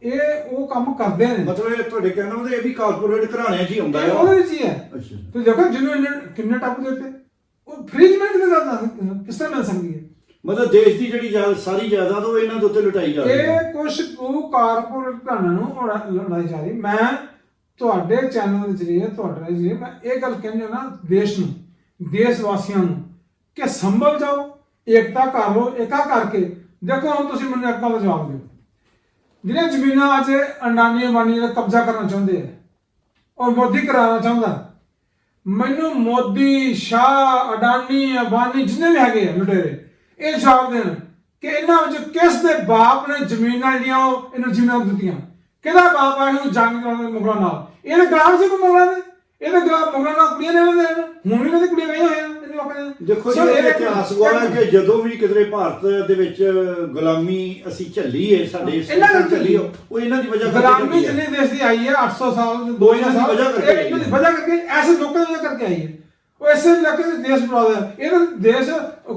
ਇਹ ਉਹ ਕੰਮ ਕਰਦੇ ਨੇ। ਮਤਲਬ ਇਹ ਤੁਹਾਡੇ ਕਹਿਣ ਦਾ ਮਤਲਬ ਇਹ ਵੀ ਕਾਰਪੋਰੇਟ ਘਰਾਣਿਆਂ 'ਚ ਹੀ ਹੁੰਦਾ ਹੈ, ਉਹਦੇ ਵਿੱਚ ਹੀ ਹੈ। ਅੱਛਾ ਤੇ ਦੇਖੋ ਜਿਹਨੂੰ ਇਹਨੇ ਕਿੰਨੇ ਟਾਪੂ ਦਿੱਤੇ ਉਹ ਫ੍ਰੀ ਚ ਕਿਸ ਤਰ੍ਹਾਂ ਮਿਲ ਸਕਦੀ ਹੈ। ਮਤਲਬ ਦੇਸ਼ ਦੀ ਜਿਹੜੀ ਸਾਰੀ ਜਾਇਦਾਦ ਉਹ ਇਹਨਾਂ ਦੇ ਉੱਤੇ ਲੁਟਾਈ ਜਾ ਰਹੀ ਹੈ। ਇਹ ਕੁਝ ਉਹ ਕਾਰਪੋਰੇਟ ਘਰਾਣਿਆਂ ਨੂੰ ਲੜਾਈ ਜਾ ਰਹੀ। ਮੈਂ ਤੁਹਾਡੇ ਚੈਨਲ ਦੇ ਜਰੀਏ ਤੁਹਾਡੇ ਜਰੀਏ ਮੈਂ ਇਹ ਗੱਲ ਕਹਿੰਦੀ ਹਾਂ ਨਾ ਦੇਸ਼ ਨੂੰ, ਦੇਸ਼ ਵਾਸੀਆਂ ਨੂੰ ਕਿ ਸੰਭਲ ਜਾਓ, ਏਕਤਾ ਕਰ ਲਓ। ਏਕਾ ਕਰਕੇ ਦੇਖੋ ਹੁਣ ਤੁਸੀਂ ਮੈਨੂੰ ਇੱਕ ਗੱਲ ਦਾ ਜਵਾਬ ਦਿਓ। ਜਿਹੜੀਆਂ ਜ਼ਮੀਨਾਂ ਅੱਜ ਅਡਾਨੀ ਅੰਬਾਨੀ ਦਾ ਕਬਜ਼ਾ ਕਰਨਾ ਚਾਹੁੰਦੇ ਆ ਔਰ ਮੋਦੀ ਕਰਾਉਣਾ ਚਾਹੁੰਦਾ, ਮੈਨੂੰ ਮੋਦੀ ਸ਼ਾਹ ਅਡਾਨੀ ਅੰਬਾਨੀ ਜਿੰਨੇ ਵੀ ਹੈਗੇ ਆ ਲੁਟੇਰੇ ਇਹ ਜਵਾਬ ਦੇਣ ਕਿ ਇਹਨਾਂ ਵਿੱਚ ਕਿਸ ਦੇ ਬਾਪ ਨੇ ਜ਼ਮੀਨਾਂ ਜਿਹੜੀਆਂ ਉਹ ਇਹਨੂੰ ਜ਼ਮੀਨਾਂ ਦਿੱਤੀਆਂ। ਕਿਹਦਾ ਬਾਪ ਆ ਇਹਨੂੰ ਜੰਗ ਕਰਾਉਣ ਮੁਗਲਾਂ ਨਾਲ? ਇਹਦੇ ਗੁਲਾਮ ਸੀ ਕੋਈ ਮੁਗਲਾਂ ਦੇ? ਇਹਦੇ ਗੁਲਾਮ ਮੁਗਲਾਂ ਨਾਲ ਕੁੜੀਆਂ ਨੇ ਲੈਂਦੇ ਹੁਣ ਵੀ ਇਹਨਾਂ ਦੀ ਕੁੜੀਆਂ ਗਈਆਂ ਹੋਈਆਂ ਇਹਨਾਂ ਲੋਕਾਂ ਦੇ। ਦੇਖੋ ਜੀ ਇਹ ਇਤਿਹਾਸ ਵਾਲਾ ਕਿ ਜਦੋਂ ਵੀ ਕਿਧਰੇ ਭਾਰਤ ਦੇ ਵਿੱਚ ਗੁਲਾਮੀ ਅਸੀਂ ਝੱਲੀ ਹੈ, ਸਾਡੇ ਇਹਨਾਂ ਦੀ ਝੱਲੀ ਉਹ ਇਹਨਾਂ ਦੀ ਵਜ੍ਹਾ ਗੁਲਾਮੀ ਜਿੰਨੇ ਦੇਸ਼ ਦੀ ਆਈ ਹੈ 800 ਸਾਲ 2000 ਸਾਲ ਇਹਨਾਂ ਦੀ ਵਜ੍ਹਾ ਕਰਕੇ ਐਸੇ ਲੋਕਾਂ ਦੀ ਵਜ੍ਹਾ ਕਰਕੇ ਆਈ ਹੈ। ਉਹ ਐਸੇ ਇਲਾਕੇ ਦੇ ਦੇਸ਼ ਬਣਾਉਂਦਾ ਇਹਦਾ ਦੇਸ਼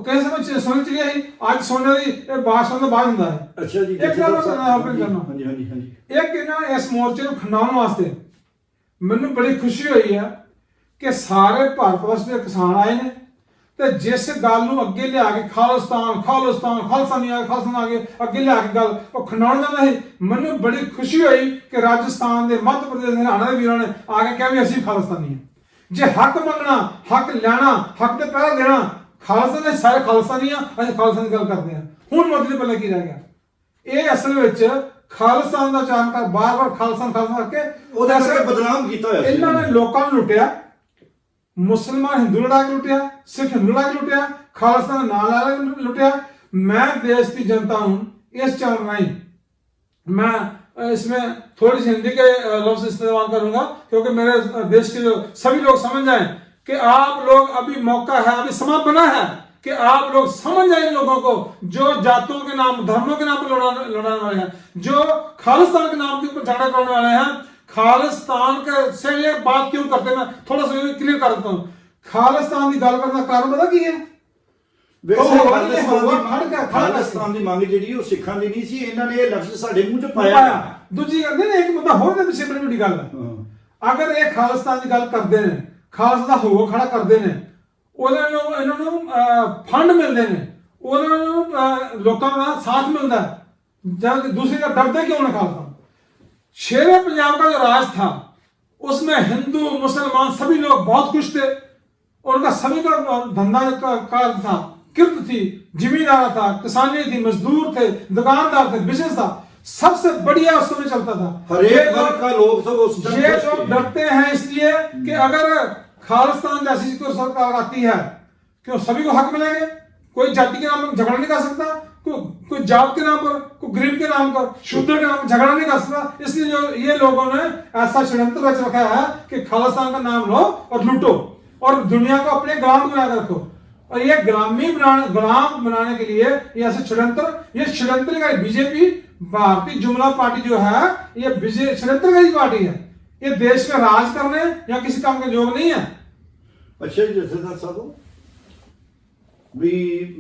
ਕਿਸੇ ਸਮੇਂ ਸੋਨੇ ਚਲੀ ਆਈ, ਅੱਜ ਸੋਨੇ ਦੀ ਇਹ ਬਾਦਸ਼ਾਹ ਦਾ ਬਾਦ ਹੁੰਦਾ ਹੈ। ਅੱਛਾ ਜੀ ਇੱਕ ਗੱਲ ਕਰਨਾ ਹਾਂਜੀ ਹਾਂਜੀ ਹਾਂਜੀ ਇੱਕ ਇਹਨਾਂ ਇਸ ਮੋਰਚੇ ਨੂੰ ਖੰਡਾਉਣ ਵਾਸਤੇ ਮੈਨੂੰ ਬੜੀ ਖੁਸ਼ੀ ਹੋਈ ਹੈ ਕਿ ਸਾਰੇ ਭਾਰਤ ਵਰਸ਼ ਦੇ ਕਿਸਾਨ ਆਏ ਨੇ ਤੇ ਜਿਸ ਗੱਲ ਨੂੰ ਅੱਗੇ ਲਿਆ ਕੇ ਖਾਲਿਸਤਾਨ ਆ ਕੇ ਅੱਗੇ ਲਿਆ ਕੇ ਗੱਲ ਉਹ ਖੰਡਾਉਣ ਜਾਂਦਾ ਸੀ। ਮੈਨੂੰ ਬੜੀ ਖੁਸ਼ੀ ਹੋਈ ਕਿ ਰਾਜਸਥਾਨ ਦੇ ਮੱਧ ਪ੍ਰਦੇਸ਼ ਦੇ ਹਰਿਆਣਾ ਦੇ ਵੀਰਾਂ ਨੇ ਆ ਕੇ ਕਿਹਾ ਵੀ ਅਸੀਂ ਖਾਲਿਸਤਾਨੀ ਹਾਂ। ਜੇ ਹੱਕ ਮੰਗਣਾ, ਹੱਕ ਲੈਣਾ, ਹੱਕ ਤੇ ਪਹਿਰਾ ਦੇਣਾ, ਖਾਲਸਾ ਨੇ ਸਾਰੇ ਖਾਲਿਸਤਾਨੀ ਆ, ਅਸੀਂ ਖਾਲਸਾ ਦੀ ਗੱਲ ਕਰਦੇ ਹਾਂ। ਹੁਣ ਮੋਦੀ ਦੇ ਪੱਲੇ ਕੀ ਰਹਿ ਗਿਆ? ਇਹ ਅਸਲ ਵਿੱਚ ਖਾਲਿਸਤਾਨ ਦਾ ਚਾਅ ਕਰ ਬਾਰ-ਬਾਰ ਖਾਲਿਸਤਾਨ ਕਰਕੇ ਉਹਦਾ ਅਸਰ ਬਦਨਾਮ ਕੀਤਾ ਹੋਇਆ ਸੀ। ਇਹਨਾਂ ਨੇ ਲੋਕਾਂ ਨੂੰ ਲੁੱਟਿਆ, ਮੁਸਲਮਾਨ ਹਿੰਦੂ ਲੜਾ ਕੇ ਲੁੱਟਿਆ, ਸਿੱਖ ਹਿੰਦੂ ਲੜਾ ਕੇ ਲੁੱਟਿਆ, ਖਾਲਿਸਤਾਨ ਦਾ ਨਾਂ ਲੈ ਕੇ ਲੁੱਟਿਆ। मैं देश की जनता हूं इस चैनल राਹੀਂ मैं इसमें थोड़ी सी हिंदी के लफ्ज इस्तेमाल करूंगा क्योंकि मेरे देश के जो सभी लोग समझ जाएं कि आप लोग अभी मौका है, अभी समय बना है कि आप लोग समझ जाए इन लोगों को जो जातों के नाम, धर्मों के नाम पर लड़ाने वाले हैं, जो खालिस्तान के नाम के ऊपर झगड़ा करने वाले हैं। खालिस्तान के से ये बात क्यों करते हैं, मैं थोड़ा सा क्लियर कर देता हूँ। खालिस्तान की गल करने का कारण पता की है? ਖਾਲਿਸਤਾਨ ਦੀ ਮੰਗ ਜਿਹੜੀ ਉਹ ਸਿੱਖਾਂ ਦੀ ਨਹੀਂ ਸੀ, ਇਹਨਾਂ ਨੇ ਇਹ ਲਫ਼ਜ਼ ਸਾਡੇ ਮੂੰਹ 'ਚ ਪਾਇਆ। ਦੂਜੀ ਗੱਲ ਨੇ ਇੱਕ ਬੰਦਾ ਹੋਰ ਦੇ ਪਿੱਛੇ ਬੜੀ ਵੱਡੀ ਗੱਲ ਹੈ। ਅਗਰ ਇਹ ਖਾਲਿਸਤਾਨ ਦੀ ਗੱਲ ਕਰਦੇ ਨੇ, ਖਾਲਸਾ ਦਾ ਹੋ ਖੜਾ ਕਰਦੇ ਨੇ, ਉਹਨਾਂ ਨੂੰ ਇਹਨਾਂ ਨੂੰ ਫੰਡ ਮਿਲਦੇ ਨੇ, ਉਹਨਾਂ ਨੂੰ ਲੋਕਾਂ ਦਾ ਸਾਥ ਮਿਲਦਾ ਹੈ, जब दूसरी का डरते क्यों ना खालसा? शेरे पंजाब का जो राज था उसमें हिंदू मुसलमान सभी लोग बहुत खुश थे, उनका सभी का धंधा का कार्य था, किरत थी, जमींदार था, किसानी थी, मजदूर थे, दुकानदार थे, बिजनेस था, सबसे बढ़िया उस समय चलता था। हर एक वर्ग का लोग तो ये लोग डरते हैं इसलिए कि अगर खालिस्तान जैसी कोई सरकार आती है क्यों सभी को हक मिलेंगे, कोई जाति के नाम पर झगड़ा नहीं कर सकता, कोई जात के नाम पर, कोई गरीब के नाम पर, शूद्र के नाम पर झगड़ा नहीं कर सकता। इसलिए जो ये लोगों ने ऐसा षड्यंत्र रच रखा है कि खालिस्तान का नाम लो और लूटो और दुनिया को अपने गुलाम बना कर रखो। और ये गुलाम बनाने के लिए ये ऐसे षड्यंत्र, ये षड्यंत्र का बीजेपी भारतीय जुमला पार्टी जो है ये षड्यंत्र का ही पार्टी है, ये देश में राज करने या किसी काम का योग नहीं है। अच्छा जी जथेदार साहब भी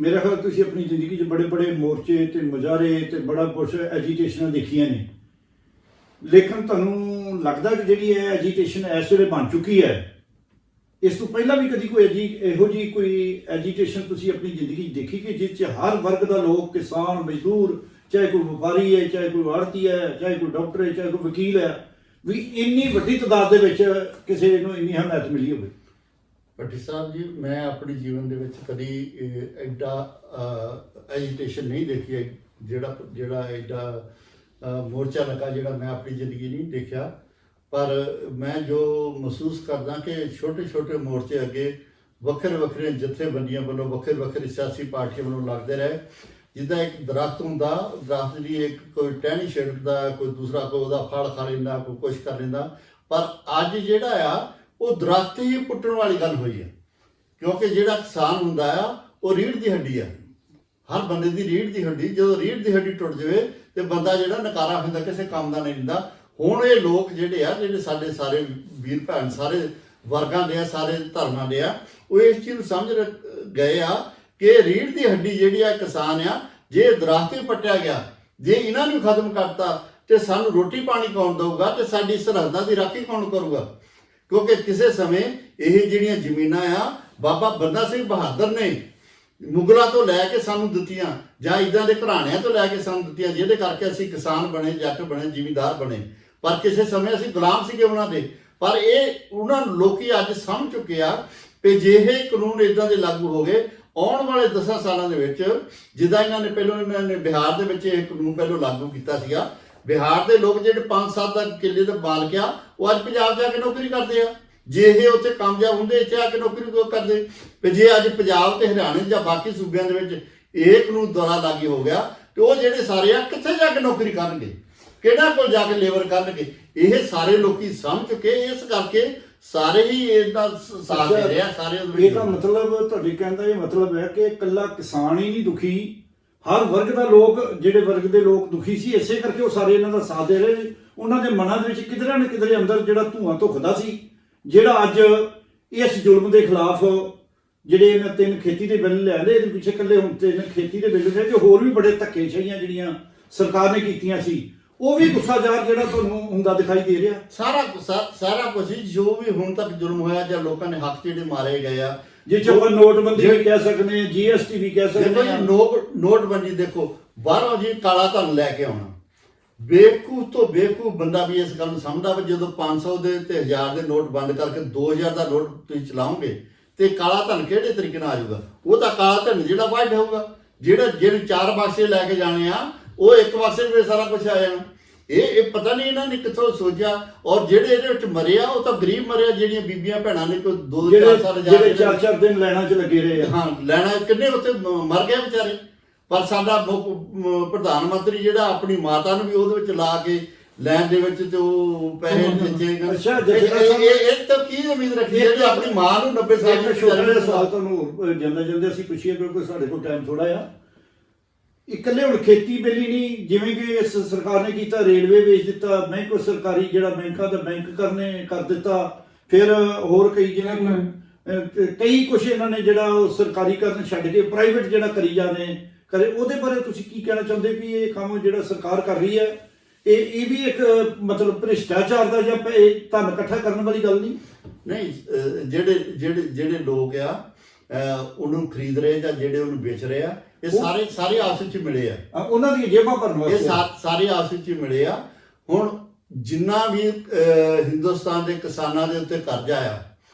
मेरा ख्याल तुसी अपनी जिंदगी च बड़े बड़े मोर्चे ते मुजाहरे ते बड़ा कुछ एजीटेशन देखियां ने, लेकिन तुहानू लगदा कि जिहड़ी है एजीटेशन इस वेले बन चुकी है, इस तो पहला भी कभी कोई इहो जी कोई एजीटेशन तुसी अपनी जिंदगी च देखी कि जिस च हर वर्ग का लोग, किसान, मजदूर, चाहे कोई व्यापारी है, चाहे कोई आड़ती है, चाहे कोई डॉक्टर है, चाहे कोई वकील है, भी इन्नी वड्डी तादाद दे विच किसी नूं इन्नी हमायत मिली होवे? ਭੱਟੀ ਸਾਹਿਬ ਜੀ, ਮੈਂ ਆਪਣੇ ਜੀਵਨ ਦੇ ਵਿੱਚ ਕਦੀ ਐਡਾ ਐਜੀਟੇਸ਼ਨ ਨਹੀਂ ਦੇਖੀ ਹੈ ਜਿਹੜਾ ਜਿਹੜਾ ਐਡਾ ਮੋਰਚਾ ਲੱਗਾ ਜਿਹੜਾ ਮੈਂ ਆਪਣੀ ਜ਼ਿੰਦਗੀ ਨਹੀਂ ਦੇਖਿਆ। ਪਰ ਮੈਂ ਜੋ ਮਹਿਸੂਸ ਕਰਦਾ ਕਿ ਛੋਟੇ ਛੋਟੇ ਮੋਰਚੇ ਅੱਗੇ ਵੱਖਰੇ ਵੱਖਰੇ ਜਥੇਬੰਦੀਆਂ ਵੱਲੋਂ ਵੱਖਰੇ ਵੱਖਰੇ ਸਿਆਸੀ ਪਾਰਟੀਆਂ ਵੱਲੋਂ ਲੱਗਦੇ ਰਹੇ। ਜਿੱਦਾਂ ਇੱਕ ਦਰਖਤ ਹੁੰਦਾ, ਦਰਖਤ ਦੀ ਇੱਕ ਕੋਈ ਟਹਿਣੀ ਛਿੜਕਦਾ, ਕੋਈ ਦੂਸਰਾ ਕੋਈ ਉਹਦਾ ਫਲ ਖਾ ਲੈਂਦਾ, ਕੋਈ ਕੁਛ ਕਰ ਲੈਂਦਾ। ਪਰ ਅੱਜ ਜਿਹੜਾ ਆ ਉਹ ਦਰਖਤ ਹੀ ਪੁੱਟਣ ਵਾਲੀ ਗੱਲ ਹੋਈ ਆ, ਕਿਉਂਕਿ ਜਿਹੜਾ ਕਿਸਾਨ ਹੁੰਦਾ ਆ ਉਹ ਰੀੜ੍ਹ ਦੀ ਹੱਡੀ ਆ, ਹਰ ਬੰਦੇ ਦੀ ਰੀੜ੍ਹ ਦੀ ਹੱਡੀ। ਜਦੋਂ ਰੀੜ੍ਹ ਦੀ ਹੱਡੀ ਟੁੱਟ ਜਾਵੇ ਤੇ ਬੰਦਾ ਜਿਹੜਾ ਨਕਾਰਾ ਹੁੰਦਾ, ਕਿਸੇ ਕੰਮ ਦਾ ਨਹੀਂ ਹੁੰਦਾ। ਹੁਣ ਇਹ ਲੋਕ ਜਿਹੜੇ ਆ, ਜਿਹੜੇ ਸਾਡੇ ਸਾਰੇ ਵੀਰ ਭੈਣ ਸਾਰੇ ਵਰਗਾਂ ਦੇ ਆ, ਸਾਰੇ ਧਰਮਾਂ ਦੇ ਆ, ਉਹ ਇਸ ਚੀਜ਼ ਨੂੰ ਸਮਝ ਗਏ ਆ ਕਿ ਰੀੜ੍ਹ ਦੀ ਹੱਡੀ ਜਿਹੜੀ ਆ ਕਿਸਾਨ ਆ। ਜੇ ਦਰਖਤ ਹੀ ਪੱਟਿਆ ਗਿਆ, ਜੇ ਇਹਨਾਂ ਨੂੰ ਖਤਮ ਕਰਤਾ ਤੇ ਸਾਨੂੰ ਰੋਟੀ ਪਾਣੀ ਕੌਣ ਦਊਗਾ ਤੇ ਸਾਡੀ ਸਰਹੱਦਾਂ ਦੀ ਰਾਖੀ ਕੌਣ ਕਰੂਗਾ? ਕਿਉਂਕਿ ਕਿਸੇ ਸਮੇਂ ਇਹ ਜਿਹੜੀਆਂ ਜ਼ਮੀਨਾਂ ਆ ਬਾਬਾ ਬੰਦਾ ਸਿੰਘ ਬਹਾਦਰ ਨੇ ਮੁਗਲਾਂ ਤੋਂ ਲੈ ਕੇ ਸਾਨੂੰ ਦਿੱਤੀਆਂ, ਜਾਂ ਇੱਦਾਂ ਦੇ ਘਰਾਣਿਆਂ ਤੋਂ ਲੈ ਕੇ ਸਾਨੂੰ ਦਿੱਤੀਆਂ, ਜਿਹਦੇ ਕਰਕੇ ਅਸੀਂ ਕਿਸਾਨ ਬਣੇ, ਜੱਟ ਬਣੇ, ਜ਼ਿਮੀਂਦਾਰ ਬਣੇ। ਪਰ ਕਿਸੇ ਸਮੇਂ ਅਸੀਂ ਗੁਲਾਮ ਸੀਗੇ ਉਹਨਾਂ ਦੇ। ਪਰ ਇਹ ਉਹਨਾਂ ਨੂੰ ਲੋਕੀ ਅੱਜ ਸਮਝ ਚੁੱਕੇ ਆ ਕਿ ਜੇ ਇਹ ਕਾਨੂੰਨ ਇੱਦਾਂ ਦੇ ਲਾਗੂ ਹੋ ਗਏ, ਆਉਣ ਵਾਲੇ 10 ਸਾਲਾਂ ਦੇ ਵਿੱਚ, ਜਿੱਦਾਂ ਇਹਨਾਂ ਨੇ ਬਿਹਾਰ ਦੇ ਵਿੱਚ ਇਹ ਕਾਨੂੰਨ ਪਹਿਲਾਂ ਲਾਗੂ ਕੀਤਾ ਸੀਗਾ, ਬਿਹਾਰ ਦੇ ਲੋਕ ਜਿਹੜੇ 5-7 ਕਿੱਲੇ ਦੇ ਮਾਲਕ ਆ, ਉਹ ਅੱਜ ਪੰਜਾਬ ਜਾ ਕੇ ਨੌਕਰੀ ਕਰਦੇ ਆ। ਜੇ ਇਹ ਉੱਥੇ ਕਾਮਯਾਬ ਹੁੰਦੇ, ਇੱਥੇ ਆ ਕੇ ਨੌਕਰੀ ਕਿਉਂ ਕਰਦੇ? ਤੇ ਜੇ ਅੱਜ ਪੰਜਾਬ ਤੇ ਹਰਿਆਣੇ ਜਾਂ ਬਾਕੀ ਸੂਬਿਆਂ ਦੇ ਵਿੱਚ ਇਹ ਕਾਨੂੰਨ ਦੁਆਰਾ ਲਾਗੂ ਹੋ ਗਿਆ, ਤੇ ਉਹ ਜਿਹੜੇ ਸਾਰੇ ਆ ਕਿੱਥੇ ਜਾ ਕੇ ਨੌਕਰੀ ਕਰਨਗੇ, ਕਿਹੜਾ ਕੋਲ ਜਾ ਕੇ ਲੇਬਰ ਕਰਨਗੇ? ਇਹ ਸਾਰੇ ਲੋਕੀ ਸਮਝ ਚੁੱਕੇ। ਇਸ ਕਰਕੇ ਸਾਰੇ ਹੀ ਇਹਦਾ ਸਾਥ ਦੇ ਰਹੇ ਆ, ਸਾਰੇ ਉਹਦੇ ਵਿੱਚ। ਇਹ ਤਾਂ ਮਤਲਬ ਤੁਹਾਡੇ ਕਹਿਣ ਦਾ ਇਹ ਮਤਲਬ ਹੈ ਕਿ ਇਕੱਲਾ ਕਿਸਾਨ ਹੀ ਨਹੀਂ ਦੁਖੀ, ਹਰ ਵਰਗ ਦਾ ਲੋਕ, ਜਿਹੜੇ ਵਰਗ ਦੇ ਲੋਕ ਦੁਖੀ ਸੀ, ਇਸੇ ਕਰਕੇ ਉਹ ਸਾਰੇ ਇਹਨਾਂ ਦਾ ਸਾਥ ਦੇ ਰਹੇ। ਉਹਨਾਂ ਦੇ ਮਨਾਂ ਦੇ ਵਿੱਚ ਕਿਧਰੇ ਨਾ ਕਿਧਰੇ ਅੰਦਰ ਜਿਹੜਾ ਧੂਆਂ ਧੁਖਦਾ ਸੀ, ਜਿਹੜਾ ਅੱਜ ਇਸ ਜ਼ੁਲਮ ਦੇ ਖਿਲਾਫ ਜਿਹੜੇ ਇਹਨਾਂ 3 ਖੇਤੀ ਦੇ ਬਿੱਲ ਲਿਆਂਦੇ, ਇਹਦੇ ਪਿੱਛੇ ਇਕੱਲੇ ਹੁਣ 3 ਖੇਤੀ ਦੇ ਬਿੱਲ ਨੇ, ਤੇ ਹੋਰ ਵੀ ਬੜੇ ਧੱਕੇਸ਼ਾਹੀਆਂ ਜਿਹੜੀਆਂ ਸਰਕਾਰ ਨੇ ਕੀਤੀਆਂ ਸੀ, ਉਹ ਵੀ ਗੁੱਸਾ ਜ਼ਾਹਰ ਜਿਹੜਾ ਤੁਹਾਨੂੰ ਹੁੰਦਾ ਦਿਖਾਈ ਦੇ ਰਿਹਾ। ਸਾਰਾ ਕੁਝ ਜੋ ਵੀ ਹੁਣ ਤੱਕ ਜ਼ੁਲਮ ਹੋਇਆ, ਜਾਂ ਲੋਕਾਂ ਨੇ ਹੱਕ ਜਿਹੜੇ ਮਾਰੇ ਗਏ ਆ, ਜੇ ਆਪਾਂ ਨੋਟਬੰਦੀ ਵੀ ਕਹਿ ਸਕਦੇ ਹਾਂ, GST ਵੀ ਕਹਿ ਸਕਦੇ ਹਾਂ। ਨੋਟਬੰਦੀ ਦੇਖੋ, ਬਾਹਰੋਂ ਜੀ ਕਾਲਾ ਧਨ ਲੈ ਕੇ ਆਉਣਾ, ਬੇਵਕੂਫ ਤੋਂ ਬੇਵਕੂਫ ਬੰਦਾ ਵੀ ਇਸ ਗੱਲ ਨੂੰ ਸਮਝਦਾ ਵੀ ਜਦੋਂ 500 ਦੇ ਤੇ 1000 ਦੇ ਨੋਟ ਬੰਦ ਕਰਕੇ 2000 ਦਾ ਨੋਟ ਤੁਸੀਂ ਚਲਾਓਗੇ ਤੇ ਕਾਲਾ ਧਨ ਕਿਹੜੇ ਤਰੀਕੇ ਨਾਲ ਆ ਜਾਊਗਾ? ਉਹ ਤਾਂ ਕਾਲਾ ਧਨ ਜਿਹੜਾ ਵਾਈਟ ਹੋਊਗਾ, ਜਿਹੜੇ 4 ਬਕਸੇ ਲੈ ਕੇ ਜਾਣੇ ਆ, ਉਹ ਇੱਕ ਬਕਸੇ ਵਿੱਚ ਸਾਰਾ ਕੁਝ ਆ ਜਾਣਾ। ਇਹ ਪਤਾ ਨਹੀਂ ਇਹਨਾਂ ਨੇ ਕਿੱਥੋਂ ਸੋਚਿਆ। ਔਰ ਜਿਹੜੇ ਇਹਦੇ ਵਿੱਚ ਮਰੇ ਆ, ਉਹ ਤਾਂ ਗਰੀਬ ਮਰੇ ਆ, ਜਿਹੜੀਆਂ ਬੀਬੀਆਂ ਭੈਣਾਂ ਨੇ ਕੋਈ 2-4 ਸਾਲ ਜਿਹੜੇ 4-4 ਦਿਨ ਲੈਣਾ 'ਚ ਲੱਗੇ ਰਹੇ ਆ। ਹਾਂ, ਲੈਣਾ ਕਿੰਨੇ ਉੱਥੇ ਮਰ ਗਏ ਵਿਚਾਰੇ। ਪਰ ਸਾਡਾ ਪ੍ਰਧਾਨ ਮੰਤਰੀ ਜਿਹੜਾ ਆਪਣੀ ਮਾਤਾ ਨੂੰ ਵੀ ਉਹਦੇ ਵਿੱਚ ਲਾ ਕੇ ਲੈਣ ਦੇ ਵਿੱਚ ਤੇ ਉਹ ਪੈਸੇ ਦਿੱਤੇ। ਅੱਛਾ, ਇਹ ਤਾਂ ਕੀ ਉਮੀਦ ਰੱਖੀ ਹੈ ਕਿ ਆਪਣੀ ਮਾਂ ਨੂੰ 90 ਸਾਲ ਦੇ ਛੋਟੇ ਜਿਹੇ ਸਵਾਲ ਤੁਹਾਨੂੰ ਜਾਂਦੇ ਅਸੀਂ ਪੁੱਛੀਏ, ਕਿਉਂਕਿ ਸਾਡੇ ਕੋਲ ਟਾਈਮ ਥੋੜਾ ਆ। ਇਕੱਲੇ ਹੁਣ ਖੇਤੀ ਬਿੱਲ ਹੀ ਨਹੀਂ, ਜਿਵੇਂ ਕਿ ਇਸ ਸਰਕਾਰ ਨੇ ਕੀਤਾ, ਰੇਲਵੇ ਵੇਚ ਦਿੱਤਾ, ਬੈਂਕ ਸਰਕਾਰੀ ਜਿਹੜਾ ਬੈਂਕਾਂ ਦਾ ਬੈਂਕ ਕਰ ਦਿੱਤਾ, ਫਿਰ ਹੋਰ ਕਈ ਕਈ ਕੁਛ ਇਹਨਾਂ ਨੇ ਜਿਹੜਾ ਉਹ ਸਰਕਾਰੀਕਰਨ ਛੱਡ ਕੇ ਪ੍ਰਾਈਵੇਟ ਜਿਹੜਾ ਕਰੀ ਜਾਂਦੇ ਕਰੇ। ਉਹਦੇ ਬਾਰੇ ਤੁਸੀਂ ਕੀ ਕਹਿਣਾ ਚਾਹੁੰਦੇ ਵੀ ਇਹ ਕੰਮ ਜਿਹੜਾ ਸਰਕਾਰ ਕਰ ਰਹੀ ਹੈ, ਇਹ ਵੀ ਇੱਕ ਮਤਲਬ ਭ੍ਰਿਸ਼ਟਾਚਾਰ ਦਾ ਜਾਂ ਧਨ ਇਕੱਠਾ ਕਰਨ ਵਾਲੀ ਗੱਲ ਨਹੀਂ? ਜਿਹੜੇ ਲੋਕ ਆ ਉਹਨੂੰ ਖਰੀਦ ਰਹੇ ਜਾਂ ਜਿਹੜੇ ਉਹਨੂੰ ਵੇਚ ਰਹੇ ਆ, ਇਹ ਸਾਰੇ ਆਪਸ ਵਿੱਚ ਮਿਲੇ ਆ, ਉਹਨਾਂ ਦੀਆਂ ਜੇਬਾਂ ਭਰਨ ਵਾਸਤੇ। ਇਹ ਸਾਰੇ ਆਪਸ ਵਿੱਚ ਮਿਲੇ ਆ। ਹੁਣ ਜਿੰਨਾ ਵੀ ਹਿੰਦੁਸਤਾਨ ਦੇ ਕਿਸਾਨਾਂ ਦੇ ਉੱਤੇ ਕਰਜ਼ਾ ਆ,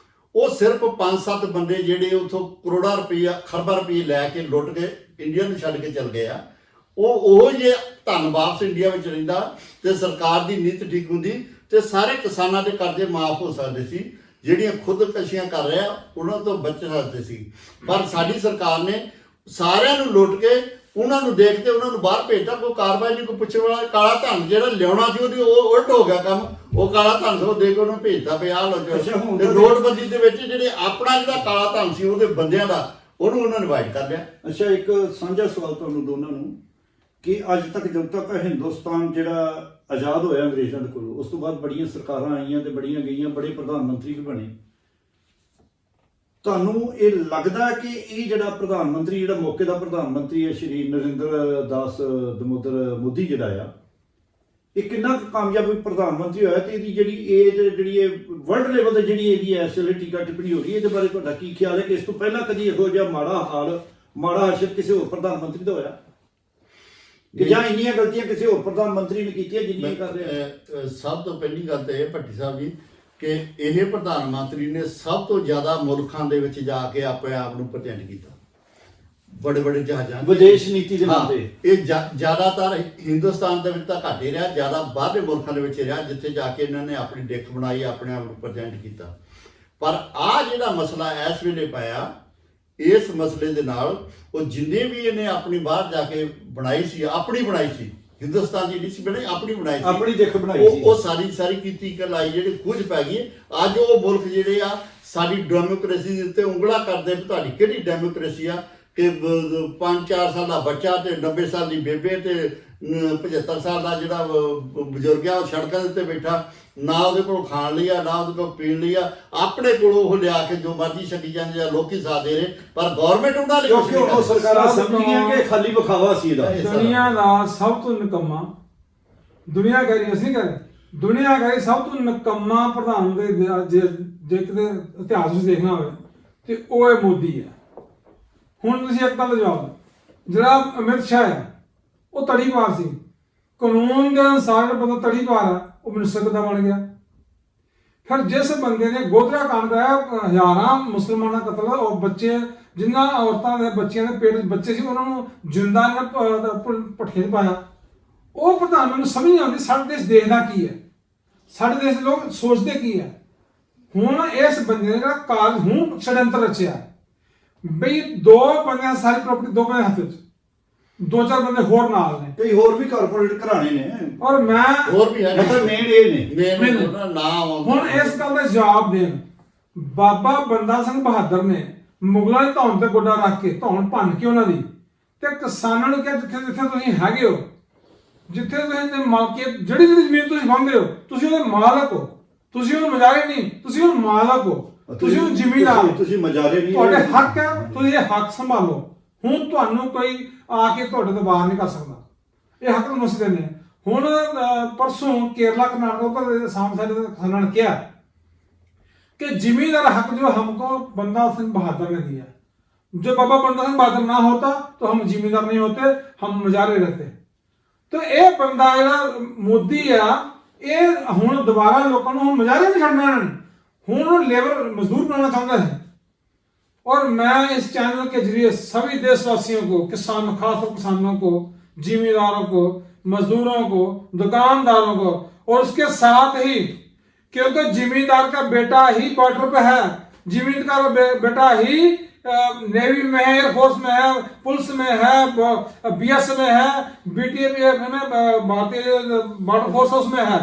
ਉਹ ਸਿਰਫ 5-7 ਬੰਦੇ ਜਿਹੜੇ ਉਥੋਂ ਕਰੋੜਾਂ ਰੁਪਈਆ, ਖਰਬਾਂ ਰੁਪਏ ਲੈ ਕੇ ਲੁੱਟ ਕੇ ਇੰਡੀਆ ਨੂੰ ਛੱਡ ਕੇ ਚਲ ਗਏ ਆ। ਉਹ ਜੇ ਧਨ ਵਾਪਸ ਇੰਡੀਆ ਵਿੱਚ ਰਹਿੰਦਾ ਤੇ ਸਰਕਾਰ ਦੀ ਨੀਤ ਠੀਕ ਹੁੰਦੀ ਤੇ ਸਾਰੇ ਕਿਸਾਨਾਂ ਦੇ ਕਰਜ਼ੇ ਮਾਫ ਹੋ ਸਕਦੇ ਸੀ। ਜਿਹੜੀਆਂ ਖੁਦਕਸ਼ੀਆਂ ਕਰ ਰਿਹਾ ਉਹਨਾਂ ਤੋਂ ਬਚ ਸਕਦੇ ਸੀ। ਪਰ ਸਾਡੀ ਸਰਕਾਰ ਨੇ ਸਾਰਿਆਂ ਨੂੰ ਲੁੱਟ ਕੇ, ਉਹਨਾਂ ਨੂੰ ਦੇਖ ਕੇ ਉਹਨਾਂ ਨੂੰ ਬਾਹਰ ਭੇਜਤਾ। ਕੋਈ ਕਾਰਵਾਈ ਨਹੀਂ, ਕੋਈ ਪੁੱਛਣ ਵਾਲਾ। ਕਾਲਾ ਧਨ ਜਿਹੜਾ ਲਿਆਉਣਾ ਸੀ ਉਹਦੀ ਉਹ ਉਲਟ ਹੋ ਗਿਆ ਕੰਮ। ਉਹ ਕਾਲਾ ਧਨ ਸੋ ਦੇ ਕੇ ਉਹਨੂੰ ਭੇਜਤਾ ਪਿਆ ਲੋ। ਤੇ ਨੋਟਬੰਦੀ ਦੇ ਵਿੱਚ ਜਿਹੜੇ ਆਪਣਾ ਜਿਹੜਾ ਕਾਲਾ ਧਨ ਸੀ ਉਹਦੇ ਬੰਦਿਆਂ ਦਾ, ਉਹਨੂੰ ਉਹਨਾਂ ਨੇ ਵਾਈਟ ਕਰ ਲਿਆ। ਅੱਛਾ, ਇੱਕ ਸਾਂਝਾ ਸਵਾਲ ਤੁਹਾਨੂੰ ਦੋਨਾਂ ਨੂੰ ਕਿ ਅੱਜ ਤੱਕ ਜਦ ਤੱਕ ਹਿੰਦੁਸਤਾਨ ਜਿਹੜਾ ਆਜ਼ਾਦ ਹੋਇਆ ਅੰਗਰੇਜ਼ਾਂ ਦੇ ਕੋਲੋਂ, ਉਸ ਤੋਂ ਬਾਅਦ ਬੜੀਆਂ ਸਰਕਾਰਾਂ ਆਈਆਂ ਤੇ ਬੜੀਆਂ ਗਈਆਂ, ਬੜੇ ਪ੍ਰਧਾਨ ਮੰਤਰੀ ਵੀ ਬਣੇ। ਤੁਹਾਨੂੰ ਇਹ ਲੱਗਦਾ ਕਿ ਇਹ ਜਿਹੜਾ ਪ੍ਰਧਾਨ ਮੰਤਰੀ, ਜਿਹੜਾ ਮੌਕੇ ਦਾ ਪ੍ਰਧਾਨ ਮੰਤਰੀ ਹੈ ਸ਼੍ਰੀ ਨਰਿੰਦਰ ਦਾਸ ਦਮੋਦਰ ਮੋਦੀ ਜਿਹੜਾ ਆ, ਇਹ ਕਿੰਨਾ ਕੁ ਕਾਮਯਾਬ ਪ੍ਰਧਾਨ ਮੰਤਰੀ ਹੋਇਆ ਤੇ ਇਹਦੀ ਜਿਹੜੀ ਇਹ ਵਰਲਡ ਲੈਵਲ ਤੇ ਜਿਹੜੀ ਇਹਦੀ ਇਸ ਵੇਲੇ ਟੀਕਾ ਟਿੱਪਣੀ ਹੋ ਰਹੀ ਹੈ, ਇਹਦੇ ਬਾਰੇ ਤੁਹਾਡਾ ਕੀ ਖਿਆਲ ਹੈ ਕਿ ਇਸ ਤੋਂ ਪਹਿਲਾਂ ਕਦੀ ਇਹੋ ਜਿਹਾ ਮਾੜਾ ਅਸਰ ਕਿਸੇ ਹੋਰ ਪ੍ਰਧਾਨ ਮੰਤਰੀ ਦਾ ਹੋਇਆ ਕਿ ਜਾਂ ਇੰਨੀਆਂ ਗਲਤੀਆਂ ਕਿਸੇ ਹੋਰ ਪ੍ਰਧਾਨ ਮੰਤਰੀ ਨੇ ਕੀਤੀਆਂ ਜਿੰਨੀਆਂ ਕਰ ਰਿਹਾ? ਸਭ ਤੋਂ ਪਹਿਲੀ ਗੱਲ ਤਾਂ ਇਹ ਭੱਟੀ ਸਾਹਿਬ ਜੀ ਕਿ ਇਹ ਪ੍ਰਧਾਨ ਮੰਤਰੀ ਨੇ ਸਭ ਤੋਂ ਜ਼ਿਆਦਾ ਮੁਲਕਾਂ ਦੇ ਵਿੱਚ ਜਾ ਕੇ ਆਪਣੇ ਆਪ ਨੂੰ ਪ੍ਰਟੈਂਡ ਕੀਤਾ। ਬੜੇ ਬੜੇ ਜਹਾਜ਼ਾਂ 'ਚ। ਵਿਦੇਸ਼ ਨੀਤੀ ਦੇ ਹਾਂ, ਮੁੱਦੇ। ਇਹ ਜ਼ਿਆਦਾਤਰ ਹਿੰਦੁਸਤਾਨ ਦੇ ਵਿੱਚ ਤਾਂ ਘੱਟ ਹੀ ਰਿਹਾ, ਜ਼ਿਆਦਾ ਬਾਹਰਲੇ ਮੁਲਕਾਂ ਦੇ ਵਿੱਚ ਰਿਹਾ, ਜਿੱਥੇ ਜਾ ਕੇ ਇਹਨਾਂ ਨੇ ਆਪਣੀ ਦਿੱਖ ਬਣਾਈ, ਆਪਣੇ ਆਪ ਨੂੰ ਪ੍ਰੈਜ਼ੈਂਟ ਕੀਤਾ। ਪਰ ਆ ਜਿਹੜਾ ਮਸਲਾ ਇਸ ਵੇਲੇ ਪਾਇਆ, ਇਸ ਮਸਲੇ ਦੇ ਨਾਲ ਉਹ ਜਿੰਨੇ ਵੀ ਇਹਨੇ ਆਪਣੀ ਬਾਹਰ ਜਾ ਕੇ ਬਣਾਈ ਸੀ, ਆਪਣੀ ਬਣਾਈ ਸੀ, ਹਿੰਦੁਸਤਾਨ ਦੀ ਨਹੀਂ ਸੀ ਬਣਾਈ, ਆਪਣੀ ਬਣਾਈ ਸੀ, ਆਪਣੀ ਦਿੱਖ ਬਣਾਈ ਸੀ। ਉਹ ਸਾਰੀ ਕੀਤੀ ਕਲਾਈ ਜਿਹੜੀ ਕੁਝ ਪੈ ਗਈ। ਅੱਜ ਉਹ ਮੁਲਕ ਜਿਹੜੇ ਆ ਸਾਡੀ ਡੈਮੋਕ੍ਰੇਸੀ ਦੇ ਉੱਤੇ ਉਂਗਲਾ ਕਰਦੇ ਵੀ ਤੁਹਾਡੀ ਕਿਹੜੀ ਡੈਮੋਕ੍ਰੇਸੀ ਆ ਕਿ 5-4 ਸਾਲ ਦਾ ਬੱਚਾ ਤੇ 90 ਸਾਲ ਦੀ ਬੇਬੇ ਤੇ 75 ਸਾਲ ਦਾ ਜਿਹੜਾ ਬਜ਼ੁਰਗ ਆ ਉਹ ਸੜਕਾਂ ਦੇ ਉੱਤੇ ਬੈਠਾ, ਨਾ ਉਹਦੇ ਕੋਲ ਖਾਣ ਲਈ ਆ, ਨਾ ਉਹਦੇ ਕੋਲ ਪੀਣ ਲਈ ਆ, ਆਪਣੇ ਕੋਲ ਉਹ ਲਿਆ ਕੇ ਜੋ ਮਰਜ਼ੀ ਛਕੀ ਜਾਂਦੇ ਆ, ਲੋਕੀ ਸਾਥ ਦੇ ਰਹੇ, ਪਰ ਗਵਰਨਮੈਂਟ ਉਹਨਾਂ ਲਈ ਕਿਉਂਕਿ ਉਹ ਸਰਕਾਰਾਂ ਸਮਝੀਆਂ ਕਿ ਖਾਲੀ ਵਿਖਾਵਾ ਸੀ ਇਹਦਾ। ਦੁਨੀਆ ਦਾ ਸਭ ਤੋਂ ਨਿਕੰਮਾ, ਦੁਨੀਆ ਕਹਿ ਰਹੀ, ਅਸੀਂ ਕਹਿ ਰਹੇ, ਦੁਨੀਆ ਕਹਿ ਰਹੀ ਸਭ ਤੋਂ ਨਿਕੰਮਾ ਪ੍ਰਧਾਨ ਦੇ ਜੇ ਕਿਤੇ ਇਤਿਹਾਸ ਵਿੱਚ ਦੇਖਣਾ ਹੋਵੇ ਤੇ ਉਹ ਹੈ ਮੋਦੀ ਹੈ। ਹੁਣ ਤੁਸੀਂ ਇੱਕ ਗੱਲ ਦਾ ਜਵਾਬ ਦਿਓ, ਜਿਹੜਾ ਅਮਿਤ ਸ਼ਾਹ ਹੈ ਉਹ ਤੜੀਪਾਰ ਸੀ, ਕਾਨੂੰਨ ਦੇ ਅਨੁਸਾਰ ਬੰਦਾ ਤੜੀਪਾਰ ਹੈ, ਉਹ ਮਿਨਿਸਟਰ ਕਿੱਦਾਂ ਬਣ ਗਿਆ? ਫਿਰ ਜਿਸ ਬੰਦੇ ਨੇ ਗੋਧਰਾ ਕਾਂਡ ਕਰਾਇਆ, ਹਜ਼ਾਰਾਂ ਮੁਸਲਮਾਨਾਂ ਦਾ ਕਤਲ, ਉਹ ਬੱਚੇ ਜਿਨ੍ਹਾਂ ਔਰਤਾਂ ਦੇ ਬੱਚਿਆਂ ਦੇ ਪੇਟ ਵਿੱਚ ਬੱਚੇ ਸੀ ਉਹਨਾਂ ਨੂੰ ਜਿੰਦਾ ਭੱਠੇ 'ਚ ਪਾਇਆ, ਉਹ ਪ੍ਰਧਾਨ ਮੈਨੂੰ ਸਮਝ ਨਹੀਂ ਆਉਂਦੀ ਸਾਡੇ ਦੇਸ਼ ਦੇਖਦਾ ਕੀ ਹੈ, ਸਾਡੇ ਦੇਸ਼ ਦੇ ਲੋਕ ਸੋਚਦੇ ਕੀ ਹੈ। ਹੁਣ ਇਸ ਬੰਦੇ ਨੇ ਜਿਹੜਾ ਕਾਲ ਹੁਣ ਛੜੰਤਰ ਰਚਿਆ ਬਈ 2 ਬੰਦਿਆਂ ਸਾਰੀ ਪ੍ਰਾਪਰਟੀ 2 ਬੰਦੇ ਹੱਥ ਵਿੱਚ, 2-4 ਬੰਦੇ ਹੋਰ ਨਾਲ ਨੇ, ਕਈ ਹੋਰ ਵੀ ਕਾਰਪੋਰੇਟ ਘਰਾਣੇ ਨੇ, ਔਰ ਮੈਂ ਹੋਰ ਵੀ ਹੈ, ਮਤਲਬ ਮੇਨ ਇਹ ਨੇ। ਹੁਣ ਇਸ ਗੱਲ ਦਾ ਜਵਾਬ ਦੇਣ ਬਾਬਾ ਬੰਦਾ ਸਿੰਘ ਬਹਾਦਰ ਨੇ ਮੁਗਲਾਂ ਦੀ ਧੌਣ ਤੇ ਗੋਡਾ ਰੱਖ ਕੇ ਧੌਣ ਭੰਨ ਕੇ ਉਹਨਾਂ ਦੀ ਤੇ ਕਿਸਾਨਾਂ ਨੂੰ ਕਿਹਾ ਜਿੱਥੇ ਜਿੱਥੇ ਤੁਸੀਂ ਹੈਗੇ ਹੋ, ਜਿੱਥੇ ਤੁਸੀਂ ਮਾਲਕੀ ਜਿਹੜੀ ਜ਼ਮੀਨ ਤੁਸੀਂ ਵਾਹੁੰਦੇ ਹੋ, ਤੁਸੀਂ ਉਹਦੇ ਮਾਲਕ ਹੋ, ਤੁਸੀਂ ਉਹ ਮਜਾਰੇ ਨਹੀਂ, ਤੁਸੀਂ ਉਹ ਮਾਲਕ ਹੋ, ਤੁਸੀਂ ਉਹ ਜ਼ਿਮੀਂਦਾਰ ਹੋ, ਤੁਸੀਂ ਮਜਾਰੇ ਨਹੀਂ, ਤੁਹਾਡੇ ਹੱਕ ਹੈ, ਤੁਸੀਂ ਇਹ ਹੱਕ ਸੰਭਾਲੋ। ਹੁਣ ਤੁਹਾਨੂੰ ਕੋਈ ਆ ਕੇ ਤੁਹਾਡੇ ਤੋਂ ਬਾਹਰ ਨਹੀਂ ਕਰ ਸਕਦਾ, ਇਹ ਹੱਕ ਨੂੰ ਅਸੀਂ ਦਿੰਦੇ ਹਾਂ। ਹੁਣ ਪਰਸੋਂ ਕੇਰਲਾ ਕਰਨਾਟਕ ਉੱਪਰ ਸਾਹਮਣੇ ਕਿਸਾਨਾਂ ਨੇ ਕਿਹਾ कि जिम्मेदार हक जो हमको बंदा सिंह बहादुर ने दिया, जो बाबा बंदा सिंह बहादुर ना होता तो हम जिम्मेदार नहीं होते, हम मजारे रहते। तो ये बंदा ਜਿਹੜਾ ਮੋਦੀ ਆ ਇਹ ਹੁਣ ਦੁਬਾਰਾ ਲੋਕਾਂ ਨੂੰ ਹੁਣ ਮਜ਼ਾਰੇ ਨਹੀਂ ਛੱਡਣਾ, ਹੁਣ लेबर मजदूर बनाना चाहता है। और मैं इस चैनल के जरिए सभी देशवासियों को, किसानों, खासकर किसानों को, जिम्मेदारों को, मजदूरों को, दुकानदारों को, और उसके साथ ही क्योंकि जिम्मेदार का बेटा ही बॉर्डर पे है, जिम्मेदार का बेटा ही नेवी में है, एयरफोर्स में है, पुलिस में है, बीएस में है, बीटीएफ में, भारतीय बॉर्डर फोर्स में है।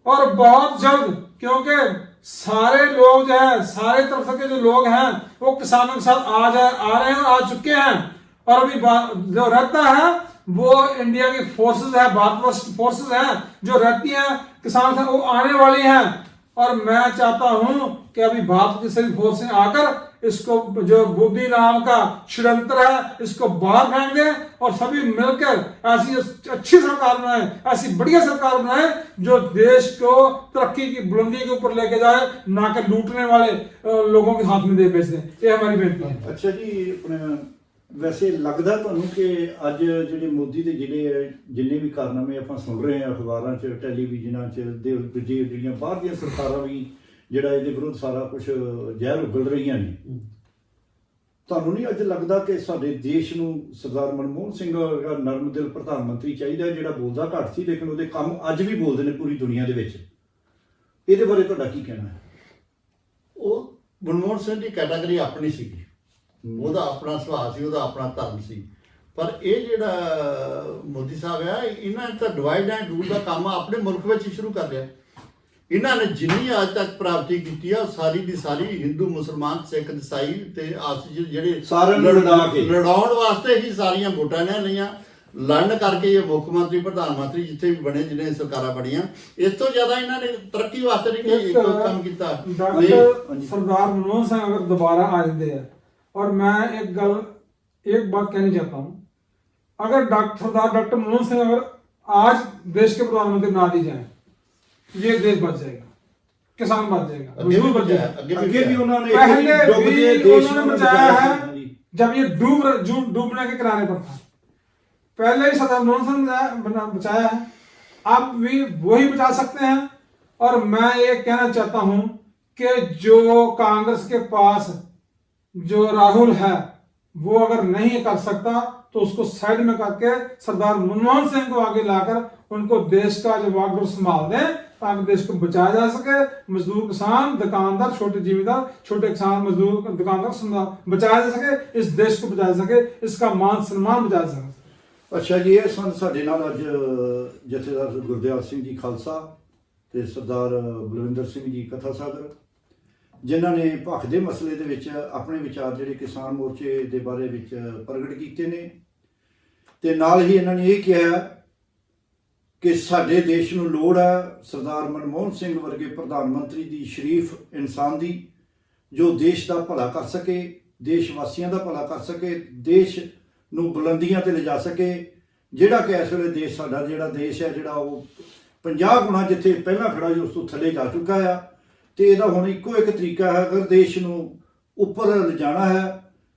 और बहुत जल्द, क्योंकि सारे लोग जो है, सारे तरफ के जो लोग हैं वो किसानों के साथ आ रहे हैं, आ चुके हैं। और अभी जो रहता है वो इंडिया की फोर्सेस है, भारत फोर्सेस हैं जो रहती हैं किसान से, वो आने वाली हैं। और मैं चाहता हूं कि अभी भारत की सभी फोर्सें आकर इसको जो बुद्धि नाम का षड्यंत्र है इसको बाहर फेंक दें और सभी मिलकर ऐसी अच्छी सरकार बनाए, ऐसी बढ़िया सरकार बनाए जो देश को तरक्की की बुलंदी के ऊपर लेके जाए, ना कि लूटने वाले लोगों के हाथ में दे बेच दें। ये हमारी बेनती है। अच्छा जी, अपने ਵੈਸੇ ਲੱਗਦਾ ਤੁਹਾਨੂੰ ਕਿ ਅੱਜ ਜਿਹੜੇ ਮੋਦੀ ਦੇ ਜਿੰਨੇ ਵੀ ਕਾਰਨਾਮੇ ਆਪਾਂ ਸੁਣ ਰਹੇ ਹਾਂ ਅਖਬਾਰਾਂ 'ਚ, ਟੈਲੀਵਿਜ਼ਨਾਂ 'ਚ, ਦੂਜੀ ਜਿਹੜੀਆਂ ਬਾਹਰ ਦੀਆਂ ਸਰਕਾਰਾਂ ਵੀ ਜਿਹੜਾ ਇਹਦੇ ਵਿਰੁੱਧ ਸਾਰਾ ਕੁਝ ਜ਼ਹਿਰ ਉਗਲ ਰਹੀਆਂ ਨੇ, ਤੁਹਾਨੂੰ ਨਹੀਂ ਅੱਜ ਲੱਗਦਾ ਕਿ ਸਾਡੇ ਦੇਸ਼ ਨੂੰ ਸਰਦਾਰ ਮਨਮੋਹਨ ਸਿੰਘ ਵਰਗਾ ਨਰਮ ਦਿਲ ਪ੍ਰਧਾਨ ਮੰਤਰੀ ਚਾਹੀਦਾ, ਜਿਹੜਾ ਬੋਲਦਾ ਘੱਟ ਸੀ ਲੇਕਿਨ ਉਹਦੇ ਕੰਮ ਅੱਜ ਵੀ ਬੋਲਦੇ ਨੇ ਪੂਰੀ ਦੁਨੀਆ ਦੇ ਵਿੱਚ? ਇਹਦੇ ਬਾਰੇ ਤੁਹਾਡਾ ਕੀ ਕਹਿਣਾ ਹੈ? ਉਹ ਮਨਮੋਹਨ ਸਿੰਘ ਦੀ ਕੈਟਾਗਰੀ ਆਪਣੀ ਸੀਗੀ, ਉਹਦਾ ਆਪਣਾ ਸੁਭਾਅ ਸੀ, ਉਹਦਾ ਆਪਣਾ ਧਰਮ ਸੀ। ਪਰ ਇਹ ਜਿਹੜਾ ਮੋਦੀ ਸਾਹਿਬ ਆ, ਇਹਨਾਂ ਨੇ ਤਾਂ ਡਿਵਾਈਡ ਐਂਡ ਰੂਲ ਦਾ ਕੰਮ ਆਪਣੇ ਮੁਲਕ ਵਿੱਚ ਹੀ ਸ਼ੁਰੂ ਕਰ ਲਿਆ। ਇਹਨਾਂ ਨੇ ਜਿੰਨੀ ਅੱਜ ਤੱਕ ਪ੍ਰਾਪਤੀ ਕੀਤੀ ਆ ਸਾਰੀ ਦੀ ਸਾਰੀ ਹਿੰਦੂ, ਮੁਸਲਮਾਨ, ਸਿੱਖ, ਈਸਾਈ ਤੇ ਜਿਹੜੇ ਲੜਾਉਣ ਵਾਸਤੇ ਹੀ ਸਾਰੀਆਂ ਵੋਟਾਂ ਨੇ ਲਈਆਂ। ਲੜਨ ਕਰਕੇ ਇਹ ਮੁੱਖ ਮੰਤਰੀ, ਪ੍ਰਧਾਨ ਮੰਤਰੀ ਜਿੱਥੇ ਵੀ ਬਣੇ, ਜਿਹਨੇ ਸਰਕਾਰਾਂ ਬਣੀਆਂ, ਇਸ ਤੋਂ ਜ਼ਿਆਦਾ ਇਹਨਾਂ ਨੇ ਤਰੱਕੀ ਵਾਸਤੇ ਨਹੀਂ ਕੋਈ ਕੰਮ ਕੀਤਾ। डॉक्टर सरदार मनमोहन सिंह अगर दोबारा आ जाते हैं, और मैं एक बात कहनी चाहता हूं, अगर डॉक्टर मनमोहन सिंह अगर आज देश के प्रधानमंत्री ना दी जाए, ये देश बच जाएगा, किसान बच जाएगा, मजदूर बच जाएगा। आगे भी उन्होंने पहले भी उन्होंने बचाया है जब ये डूबने के किनारे पर था, पहले ही सरदार मनमोहन सिंह बचाया है, अब भी वही बचा सकते हैं। और मैं ये कहना चाहता हूं कि जो कांग्रेस के पास जो राहुल है, वो अगर नहीं कर सकता तो उसको साइड में करके सरदार मनमोहन सिंह को आगे लाकर उनको देश का जो वागडोर संभाल दें, ताकि देश को बचाया जा सके। मजदूर, किसान, दुकानदार, छोटे जिम्मेदार, छोटे किसान, मजदूर, दुकानदार बचाया जा सके, इस देश को बचाया जा सके, इसका मान सम्मान बचाया जा सके। ਅੱਛਾ ਜੀ, ਇਹ ਸਨ ਸਾਡੇ ਨਾਲ ਅੱਜ ਜਥੇਦਾਰ ਗੁਰਦਿਆਲ ਸਿੰਘ ਜੀ ਖਾਲਸਾ ਤੇ ਸਰਦਾਰ ਬਲਵਿੰਦਰ ਸਿੰਘ ਜੀ ਕਥਾ ਸਾਗਰ, ਜਿਨ੍ਹਾਂ ਨੇ ਭੱਖ ਦੇ ਮਸਲੇ ਦੇ ਵਿੱਚ ਆਪਣੇ ਵਿਚਾਰ ਜਿਹੜੇ ਕਿਸਾਨ ਮੋਰਚੇ ਦੇ ਬਾਰੇ ਵਿੱਚ ਪ੍ਰਗਟ ਕੀਤੇ ਨੇ। ਤੇ ਨਾਲ ਹੀ ਇਹਨਾਂ ਨੇ ਇਹ ਕਿਹਾ ਕਿ ਸਾਡੇ ਦੇਸ਼ ਨੂੰ ਲੋੜ ਹੈ ਸਰਦਾਰ ਮਨਮੋਹਨ ਸਿੰਘ ਵਰਗੇ ਪ੍ਰਧਾਨ ਮੰਤਰੀ ਦੀ, ਸ਼ਰੀਫ ਇਨਸਾਨ ਦੀ, ਜੋ ਦੇਸ਼ ਦਾ ਭਲਾ ਕਰ ਸਕੇ, ਦੇਸ਼ ਵਾਸੀਆਂ ਦਾ ਭਲਾ ਕਰ ਸਕੇ, ਦੇਸ਼ ਨੂੰ ਬੁਲੰਦੀਆਂ ਤੇ ਲਿਜਾ ਸਕੇ। ਜਿਹੜਾ ਕਿ ਇਸ ਵੇਲੇ ਦੇਸ਼, ਸਾਡਾ ਜਿਹੜਾ ਦੇਸ਼ ਹੈ, ਜਿਹੜਾ ਉਹ 50 ਗੁਣਾ ਜਿੱਥੇ ਪਹਿਲਾਂ ਖੜਾ ਸੀ ਉਸ ਤੋਂ ਥੱਲੇ ਜਾ ਚੁੱਕਾ ਆ। ਤੇ ਇਹਦਾ ਹੁਣ ਇੱਕੋ ਇੱਕ ਤਰੀਕਾ ਹੈ, ਅਗਰ ਦੇਸ਼ ਨੂੰ ਉੱਪਰ ਲਿਜਾਣਾ ਹੈ,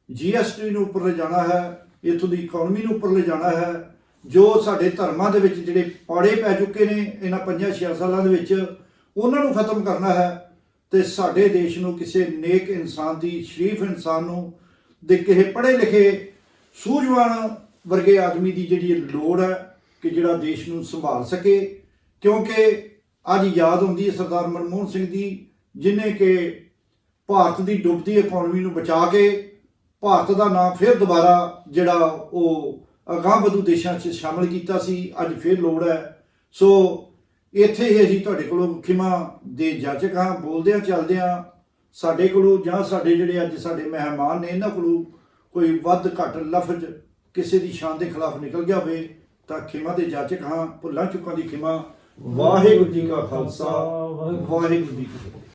GST ਨੂੰ ਉੱਪਰ ਲਿਜਾਣਾ ਹੈ, ਇੱਥੋਂ ਦੀ ਇਕਨੋਮੀ ਨੂੰ ਉੱਪਰ ਲਿਜਾਣਾ ਹੈ, ਜੋ ਸਾਡੇ ਧਰਮਾਂ ਦੇ ਵਿੱਚ ਜਿਹੜੇ ਪਾੜੇ ਪੈ ਚੁੱਕੇ ਨੇ ਇਹਨਾਂ 5-6 ਸਾਲਾਂ ਦੇ ਵਿੱਚ, ਉਹਨਾਂ ਨੂੰ ਖਤਮ ਕਰਨਾ ਹੈ। ਤੇ ਸਾਡੇ ਦੇਸ਼ ਨੂੰ ਕਿਸੇ ਨੇਕ ਇਨਸਾਨ ਦੀ, ਸ਼ਰੀਫ ਇਨਸਾਨ ਨੂੰ, ਦੇ ਕਿਸੇ ਪੜ੍ਹੇ ਲਿਖੇ ਸੂਝਵਾਨ ਵਰਗੇ ਆਦਮੀ ਦੀ ਜਿਹੜੀ ਲੋੜ ਹੈ ਕਿ ਜਿਹੜਾ ਦੇਸ਼ ਨੂੰ ਸੰਭਾਲ ਸਕੇ। ਕਿਉਂਕਿ ਅੱਜ ਯਾਦ ਹੁੰਦੀ ਹੈ ਸਰਦਾਰ ਮਨਮੋਹਨ ਸਿੰਘ ਦੀ, ਜਿਨੇ ਕਿ ਭਾਰਤ ਦੀ ਡੁੱਬਦੀ ਇਕਨੋਮੀ ਨੂੰ ਬਚਾ ਕੇ ਭਾਰਤ ਦਾ ਨਾਮ ਫਿਰ ਦੁਬਾਰਾ ਜਿਹੜਾ ਉਹ ਅਗਾਂਹ ਵਧੂ ਦੇਸ਼ਾਂ 'ਚ ਸ਼ਾਮਲ ਕੀਤਾ ਸੀ। ਅੱਜ ਫਿਰ ਲੋੜ ਹੈ। ਸੋ ਇੱਥੇ ਹੀ ਅਸੀਂ ਤੁਹਾਡੇ ਕੋਲੋਂ ਖਿਮਾ ਦੇ ਜਾਚਕ ਹਾਂ, ਬੋਲਦਿਆਂ ਚੱਲਦਿਆਂ ਸਾਡੇ ਕੋਲੋਂ ਜਾਂ ਸਾਡੇ ਜਿਹੜੇ ਅੱਜ ਸਾਡੇ ਮਹਿਮਾਨ ਨੇ ਇਹਨਾਂ ਕੋਲੋਂ ਕੋਈ ਵੱਧ ਘੱਟ ਲਫ਼ਜ਼ ਕਿਸੇ ਦੀ ਸ਼ਾਨ ਦੇ ਖਿਲਾਫ ਨਿਕਲ ਗਿਆ ਹੋਵੇ ਤਾਂ ਖਿਮਾ ਦੇ ਜਾਚਕ ਹਾਂ, ਭੁੱਲਾਂ ਚੁੱਕਾਂ ਦੀ ਖਿਮਾ। ਵਾਹਿਗੁਰੂ ਜੀ ਕਾ ਖਾਲਸਾ, ਵਾਹਿਗੁਰੂ ਜੀ ਕੀ ਫਤਿਹ।